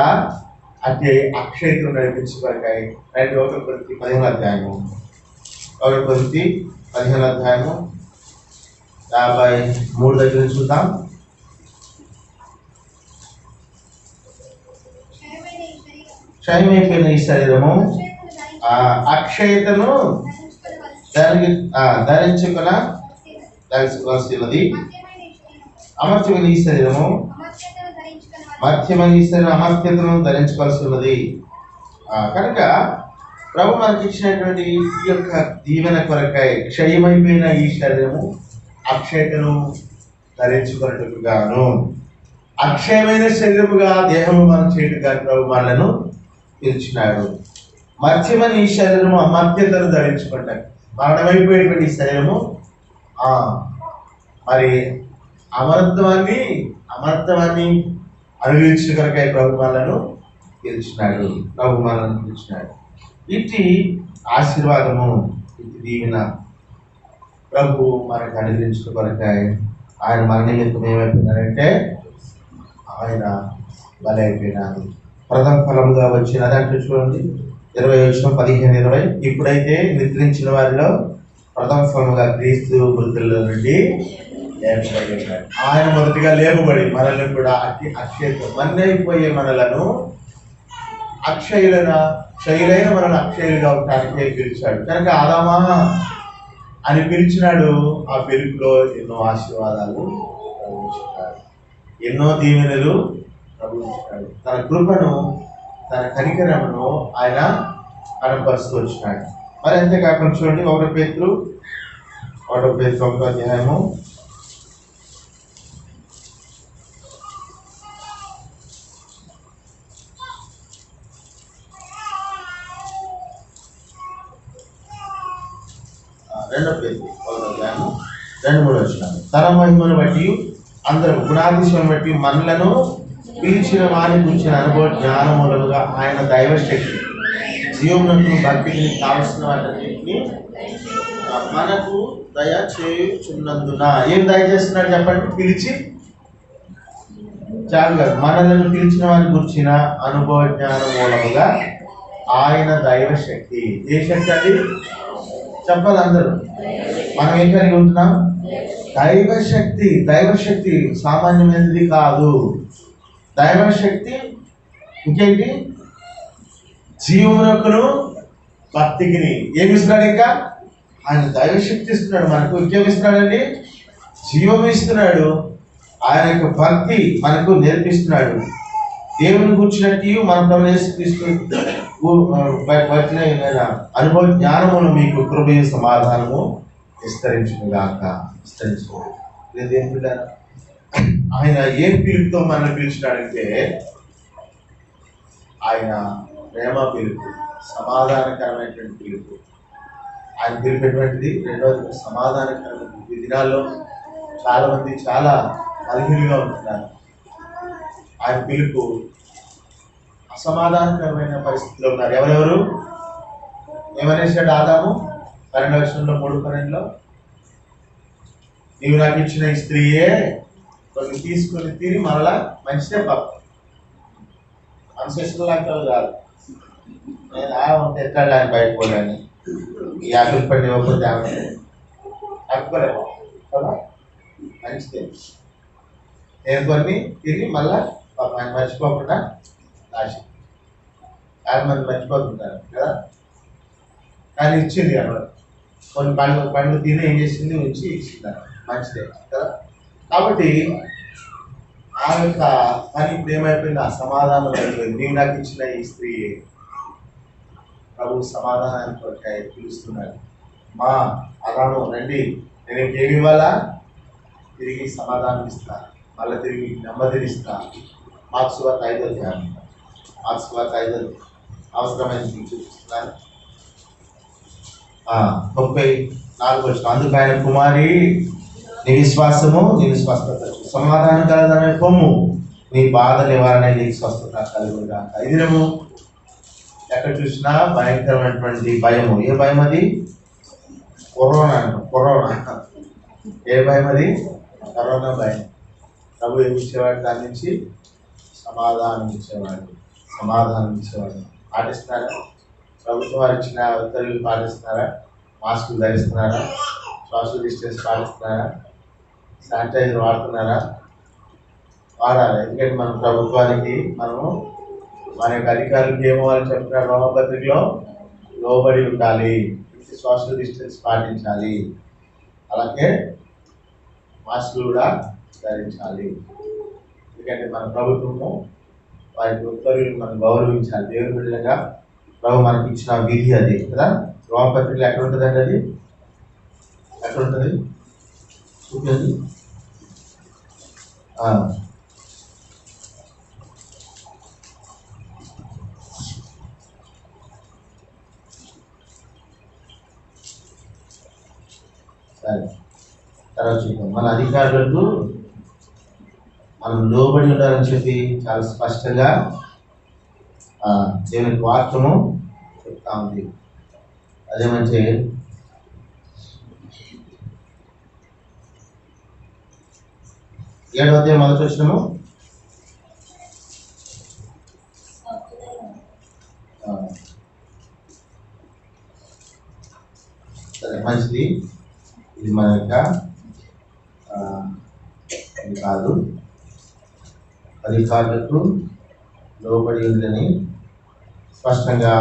అంటే అక్షయతను నడిపించి కొరకాయ. 1 కొరింథీ 15వ అధ్యాయము 53 దగ్గర చూద్దాం. క్షయమైపోయిన ఈ శరీరము అక్షయతను ధరించుకోవాల్సినది. అమర్త్యమైన ఈ శరీరము అమర్త్యతను ధరించుకోవాల్సి ఉన్నది. కనుక ప్రభు మనకి ఇచ్చినటువంటి ఈ యొక్క దీవెన కొరకై క్షయమైపోయిన ఈ శరీరము అక్షయతను ధరించుకున్నట్టుకు గాను అక్షయమైన శరీరముగా దేహము మనం చేయటగా ప్రభు మనలను పిలిచినాడు. మత్స్యమని ఈ శరీరము అమర్త్యతను ధరించుకుంటాడు. మరణమైపోయేటువంటి ఈ శరీరము మరి అమరత్వాన్ని అనుగ్రహించిన కొరకై ప్రభు మనలను పిలిచినాడు. ఇటు ఆశీర్వాదము, ఇటు దీవెన ప్రభు మనకు అనుగ్రహించిన కొరకై ఆయన మన నిమిత్తం ఏమైపోయినారంటే ఆయన బలైపోయినాడు. ప్రథమ ఫలముగా వచ్చిన దాంట్లో చూడండి 15:20. ఇప్పుడైతే నిద్రించిన వారిలో ప్రథమ ఫలముగా క్రీస్తు మృతుల్లో నుండి లేపబడి ఆయన మొదటిగా లేపబడి మనల్ని కూడా అక్షయత మన్నైపోయే మనలను క్షయులైన మనల్ని అక్షయులుగా ఉండటానికి పిలిచాడు. కనుక ఆదామా అని పిలిచినాడు. ఆ పిలుపులో ఎన్నో ఆశీర్వాదాలు ప్రవహించాడు, ఎన్నో దీవెనలు ప్రవహించాడు. తన కృపను, తన కనికరమును ఆయన కనపరుస్తూ వచ్చినాడు. మరి అంతేకాకుండా చూడండి 1 పేతురు 1వ అధ్యాయము 2 రెండో పేరు 2-3 వచ్చినాము. తన మహిమను బట్టి అందరూ గుణాతిశయం బట్టి మనలను పిలిచిన వారిని గురించిన అనుభవ జ్ఞానములుగా ఆయన దైవశక్తి జీవమునకు భక్తికి కావలసిన వాటిని మనకు దయ చేయుచున్నందున ఏం దయచేస్తున్నాడు చెప్పండి? పిలిచి చాలు కాదు, మనలను పిలిచిన వారిని గురించిన అనుభవ జ్ఞానం మూలముగా ఆయన దైవశక్తి. ఏ శక్తి అది చెప్పాలి అందరూ? మనం ఏం కలిగి ఉంటున్నాం? దైవశక్తి. దైవశక్తి సామాన్యమైనది కాదు. దైవశక్తి ఇంకేంటి? జీవమునకును భక్తికి. ఏమి ఇస్తున్నాడు? ఇంకా ఆయన దైవశక్తి ఇస్తున్నాడు మనకు. ఇంకేమిస్తున్నాడండి? జీవం ఇస్తున్నాడు. ఆయన యొక్క భక్తి మనకు నేర్పిస్తున్నాడు. దేవుని కూర్చున్నట్టు మన ప్రభువు యేసుక్రీస్తు అనుభవ జ్ఞానమును మీకు కృపయ సమాధానము విస్తరించుగాక. విస్తరించుకోండి. ఆయన ఏ పిలుపుతో మనల్ని పిలిచినాడంటే ఆయన ప్రేమ పిలుపు, సమాధానకరమైనటువంటి పిలుపు. ఆయన పిలుపు ఎటువంటిది? రెండవది సమాధానకరమైన. ఈ దినాల్లో చాలా మంది చాలా బలహీనంగా ఉంటున్నారు. ఆయన పిలుపు అసమాధానకరమైన పరిస్థితిలో ఉన్నారు. ఎవరెవరు? ఏమనేసాడు ఆదాము 12:3 నీవు నాకు ఇచ్చిన ఈ స్త్రీయే కొన్ని తీసుకొని తిని మరలా మంచిదే పాప, అన్సెస్లాంటి కాదు. నేను ఎక్కడ ఆయన బయటపోలేని ఈ ఆకులు పడి ఇవ్వకపోతే ఆమె అక్కలేదు కదా, మంచిదే. నేను కొన్ని తిని మళ్ళా పాప ఆయన మర్చిపోకుండా ఆశ. చాలా మంది మర్చిపోతుంటారు కదా, కానీ ఇచ్చింది అక్కడ కొన్ని పండ్లు తిని ఏం చేసింది? ఉంచి ఇచ్చింది. మంచిదే కదా. కాబట్టి ఆ యొక్క పని ఇప్పుడు ఏమైపోయింది? ఆ సమాధానం అయిపోయింది. నీవు నాకు ఇచ్చిన ఈ స్త్రీ ప్రభు సమాధానాన్ని కొరకాయ పిలుస్తున్నాడు. మా అదాను రండి, నేను ఇంకేమి ఇవ్వాలా? తిరిగి సమాధానం ఇస్తా, మళ్ళీ తిరిగి నెమ్మదిని ఇస్తా. మార్క్స్ వార్త 5వ అధ్యాయం, మార్క్స్ వార్త 5వ అవసరమైనది చూపిస్తున్నాను. 34 అందుకు ఆయన కుమారి నీ విశ్వాసము నీకు స్వస్థత, సమాధానం కలదనే పొమ్ము, నీ బాధ నివారణ నీకు స్వస్థత కలుగుగా. ఈ దినము ఎక్కడ చూసినా భయంకరమైనటువంటి భయము. ఏ భయం అది? కరోనా. ఏ భయం అది? కరోనా భయం. ప్రభు ఏమి ఇచ్చేవాడు? దాని నుంచి సమాధానం ఇచ్చేవాడు. పాటిస్తున్నారా? ప్రభుత్వం వారు ఇచ్చిన ఉత్తర్వులు పాటిస్తున్నారా? మాస్కులు ధరిస్తున్నారా? సోషల్ డిస్టెన్స్ పాటిస్తున్నారా? శానిటైజర్ వాడుతున్నారా? వాడాలి. ఎందుకంటే మన ప్రభుత్వానికి మనము మన యొక్క అధికారులకు ఏమో వాళ్ళు చెప్తున్నారు, రోమపత్రికలో లోబడి ఉండాలి, సోషల్ డిస్టెన్స్ పాటించాలి, అలాగే మాస్కులు కూడా ధరించాలి. ఎందుకంటే మన ప్రభుత్వము వారి ఉత్తర్వులు మనం గౌరవించాలి. దేవుని బిడ్డలుగా ప్రభు మనకి ఇచ్చిన విధి అది కదా. రోమపత్రికలు ఎక్కడ ఉంటుందండి? అది ఎక్కడ ఉంటుంది? చూపించండి. సరే, తర్వాత చూద్దాం. మన అధికారులకు మనం లోబడి ఉండాలని చెప్పి చాలా స్పష్టంగా దేవుని వాక్యము చెప్తా ఉంది. అదేమంటే 7వ అధ్యాయం 1వ వచనము. సరే, మంచిది. ఇది మన యొక్క ఇది కాదు, అధికారులకు లోబడి ఉందని స్పష్టంగా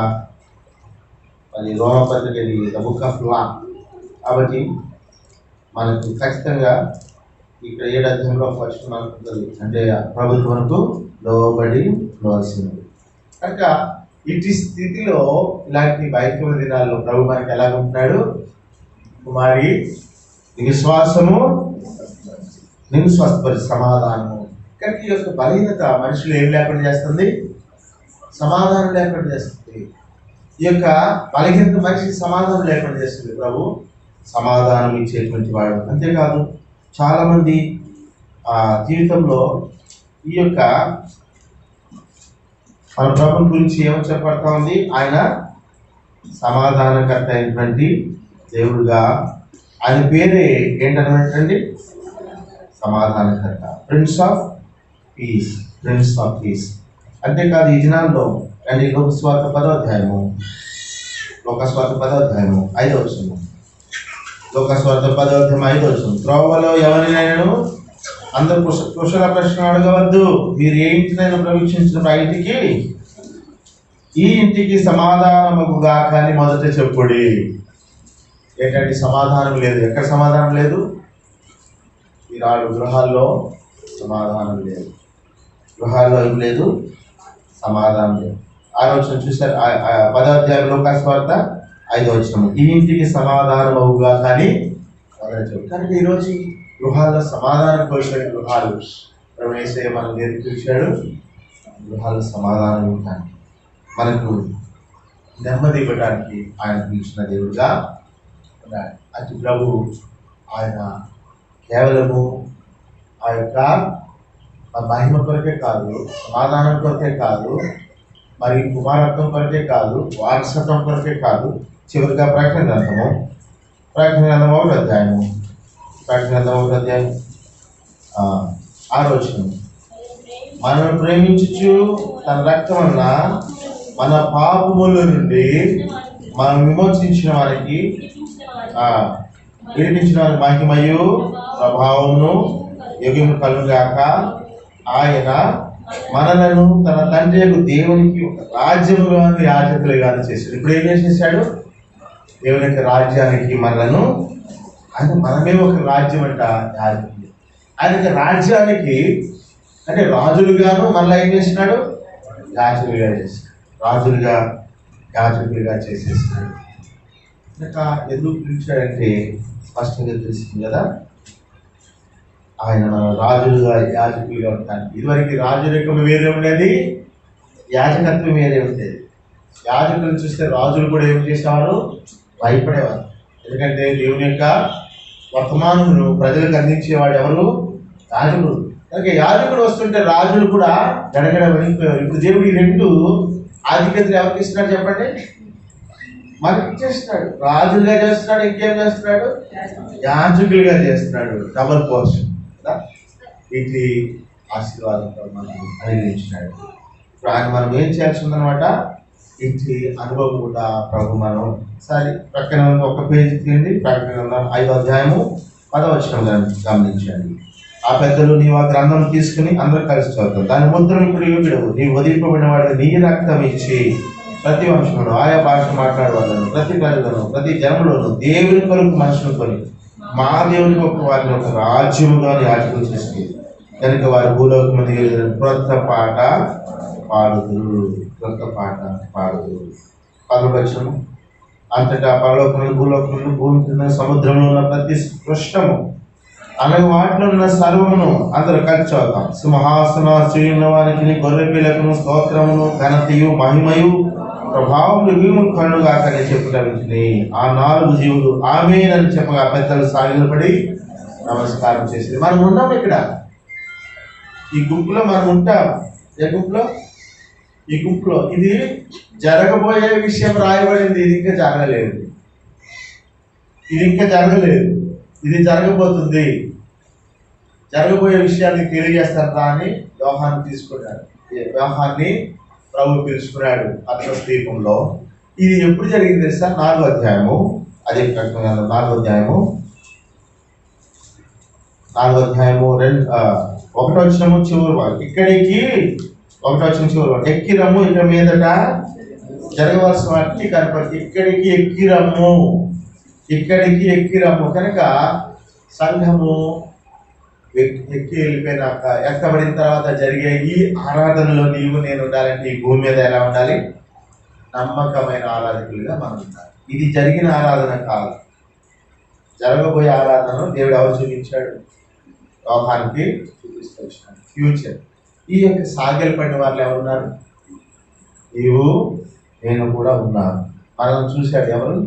అది రోమపత్రిక, ద బుక్ ఆఫ్ లా. కాబట్టి మనకు ఖచ్చితంగా ఇక్కడ 7వ అధ్యాయంలో ఫస్ట్ మనకు ఉంటుంది, అంటే ప్రభుత్వంకు లోబడి ఉండవలసింది. కనుక ఇటు స్థితిలో ఇలాంటి భయంకరమైన దినాల్లో ప్రభు మనకి ఎలా ఉంటున్నాడు? కుమారి విశ్వాసము నేను స్వస్థపరిచి సమాధానము. కనుక ఈ యొక్క బలహీనత మనుషులు ఏం లేకుండా చేస్తుంది? సమాధానం లేకుండా చేస్తుంది. ఈ యొక్క బలహీనత మనిషికి సమాధానం లేకుండా చేస్తుంది. ప్రభు సమాధానం ఇచ్చేటువంటి వాడు. అంతేకాదు చాలామంది జీవితంలో ఈ యొక్క మన ప్రభుని గురించి ఏమని చెప్పబడతా ఉంది? ఆయన సమాధానకర్త అయినటువంటి దేవుడుగా, ఆయన పేరే ఏంటంటే సమాధానకర్త, prince of peace, prince of peace. అంతేకాదు ఈ దినాల్లో అండ్ లోకస్వార్థ 10వ అధ్యాయము, లోకస్వార్థ 10వ అధ్యాయము 5వ వచనం, లోకస్వార్థ 10వ అధ్యాయం 5వ వచనం, త్రోవలో ఎవరినైనా అందరూ కుశల ప్రశ్న అడగవద్దు, మీరు ఏ ఇంటినైనా ప్రవేశించిన ఆ ఇంటికి ఈ ఇంటికి సమాధానముగా కానీ మొదట చెప్పుడి. ఏంటంటే సమాధానం లేదు. ఎక్కడ సమాధానం లేదు? ఈనాడు గృహాల్లో సమాధానం లేదు. గృహాల్లో ఏం లేదు? సమాధానం లేదు. ఆలోచన చూసారు 10వ అధ్యాయం లోకస్వార్థ 5వ వచనం, ఈ ఇంటికి సమాధానముగా కానీ మొదట చెప్పు. కనుక ఈరోజు గృహాల్లో సమాధానం కోల్పోయిన గృహాలు యేసయ్య మనం నేర్పించాడు. గృహాల్లో సమాధానం ఇవ్వడానికి, మనకు నెమ్మది ఇవ్వడానికి ఆయన పిలిచిన దేవుడుగా ఉన్నాడు. అటు ప్రభు ఆయన కేవలము ఆ యొక్క మహిమ కొరకే కాదు, సమాధానం కొరకే కాదు, మరి కుమారత్వం కొరకే కాదు, వారసత్వం కొరకే కాదు. చివరిగా ప్రకటన గ్రంథము 1వ అధ్యాయము, ప్రకటన 1వ అధ్యాయం 6వ వచనం, మనల్ని ప్రేమించుచు తన రక్తం వలన మన పాపముల నుండి మనం విమోచించిన వారికి విడిపించిన వారికి మహిమయు ప్రభావమును యుగము కలుగాక, ఆయన మనలను తన తండ్రి యొక్క దేవునికి ఒక రాజ్యముగాను యాజకులుగాను చేశాడు. ఇప్పుడు ఏం చేసేసాడు? దేవుని యొక్క రాజ్యానికి మనలను, ఆయన మనమే ఒక రాజ్యం అంట యాజకులు. ఆయన యొక్క రాజ్యానికి అంటే రాజులుగాను మళ్ళీ ఏం చేసినాడు? యాజకులుగా చేశాడు. రాజులుగా యాజకులుగా చేసేసినాడు. ఇంకా ఎందుకు పిలిచాడంటే స్పష్టంగా తెలిసింది కదా, ఆయన రాజులుగా యాజకులుగా ఉంటాను. ఇదివరకు రాజరికం వేరే ఉండేది, యాజకత్వం వేరే ఉండేది. యాజకులను చూస్తే రాజులు కూడా ఏం చేసేవారు? భయపడేవారు. ఎందుకంటే దేవుని యొక్క వర్తమానమును ప్రజలకు అందించేవాడు ఎవరు? యాజకుడు. కనుక యాజకుడు వస్తుంటే రాజులు కూడా గడగడ వణికిపోయారు. ఇప్పుడు దేవుడు ఈ రెండు ఆధిక్యతలు ఎవరికి ఇస్తున్నాడు చెప్పండి? మనకి ఇచ్చేస్తున్నాడు. రాజులుగా చేస్తున్నాడు, ఇంకేం చేస్తున్నాడు? యాజకులుగా చేస్తున్నాడు. డబల్ పోర్షన్ కదా, వీటి ఆశీర్వాదంతో మనం అనుగ్రహించినాడు. ఇప్పుడు ఆయన మనం ఏం చేయాల్సి ఉందన్నమాట? ఇట్టి అనుభవం కూడా ప్రభు మనం సరే ప్రక్కన ఒక పేజీ తీయండి. ప్రకటన 5వ అధ్యాయము 10వ వచనం గమనించండి. ఆ పెద్దలు నీవు ఆ గ్రంథం తీసుకుని అందరూ కలిసి చదువుతారు. దాని ముద్ర ఇప్పుడు యోగుడు నీ వదిలిపోబడిన వాడు నీ రక్తం ఇచ్చి ప్రతి వంశమును, ఆయా భాష మాట్లాడే వాళ్ళను, ప్రతి ప్రజలను, ప్రతి జనములను దేవుని కొరకు మనుషులు కొని మా దేవుని ఒక వారిని ఒక రాజ్యముగా యాజకులు చేసింది. కనుక వారు భూలోకము క్రొత్త పాట పాడుదురు, క్రొత్త పాట పాడుదురు. 11వ వచనం, అంతటా పరలోకములు భూలోకములు భూమి కింద సముద్రంలో ఉన్న ప్రతి పృష్ఠము అలాగే వాటిలో ఉన్న సర్వమును అందరూ కలిసి చదువుతాం. సింహాసనాశ్రయున్న వారికి గొర్రె పిల్లకును స్తోత్రమును ఘనతయు మహిమయు ప్రభావం యుగము కనుగాకని చెప్పుటని ఆ 4 జీవులు ఆమేన్ చెప్పగా పెద్దలు సాగిలపడి నమస్కారం చేసింది. మనం ఉన్నాం ఇక్కడ, ఈ గుంపులో మనం ఉంటాం. ఏ గుంపులో? ఈ గుంపులో. ఇది జరగబోయే విషయం రాయబడింది. ఇది ఇంకా జరగలేదు, ఇది జరగబోతుంది. జరగబోయే విషయాన్ని తెలియజేస్తారా అని యోహాన్ని తీసుకున్నాడు. యోహాన్ని ప్రభు పిలుచుకున్నాడు అత్ర దీపంలో. ఇది ఎప్పుడు జరిగింది తెలుసా? 4వ అధ్యాయము, అదే ప్రకటన 4వ అధ్యాయము 1వ వచనము చివరి వారు ఇక్కడికి 1వ వచనం చివరి వారు ఎక్కిరమ్ము, ఇక మీదట జరగవలసిన వాటిని కనపడి ఇక్కడికి ఎక్కిరమ్ము. కనుక సంఘము ఎక్కి వెళ్ళిపోయినాక, ఎక్కబడిన తర్వాత జరిగే ఈ ఆరాధనలో నీవు నేను ఉండాలంటే ఈ భూమి మీద ఎలా ఉండాలి? నమ్మకమైన ఆరాధకులుగా మనం ఉండాలి. ఇది జరిగిన ఆరాధన కాదు, జరగబోయే ఆరాధనను దేవుడు ఎవరు చూపించాడు? యోహానికి చూపిస్తూ వచ్చినాడు. ఫ్యూచర్. ఈ యొక్క సాగలు పడిన వాళ్ళు ఎవరున్నారు? నీవు నేను కూడా ఉన్నాను. మనం చూశాడు ఎవరు?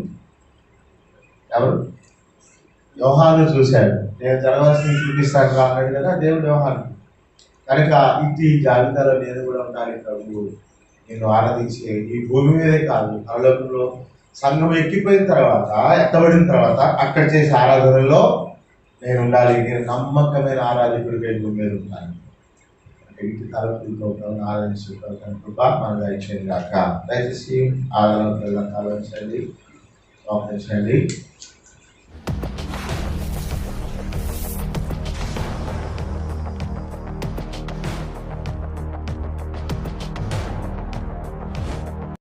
యోహాను చూశాడు, నేను జరగాల్సింది చూపిస్తాను రా అన్నాడు కదా దేవుడు యోహాను. కనుక ఇట్టి జాబితాలో నేను కూడా ఉండాలి ప్రభు, నేను ఆరాధించే ఈ భూమి మీదే కాదు పరలోకంలో సంఘం ఎక్కిపోయిన తర్వాత, ఎత్తబడిన తర్వాత అక్కడ చేసే ఆరాధనలో నేను ఉండాలి. నేను నమ్మకమైన ఆరాధకుడిగా భూమి మీద ఉంటాను. ఇంటి తరపుతో ఆరాధించుకుంటాను కృప మనం దయచేయండి కాక. దయచేసి ఆరాధనకు ఆలోచించండి,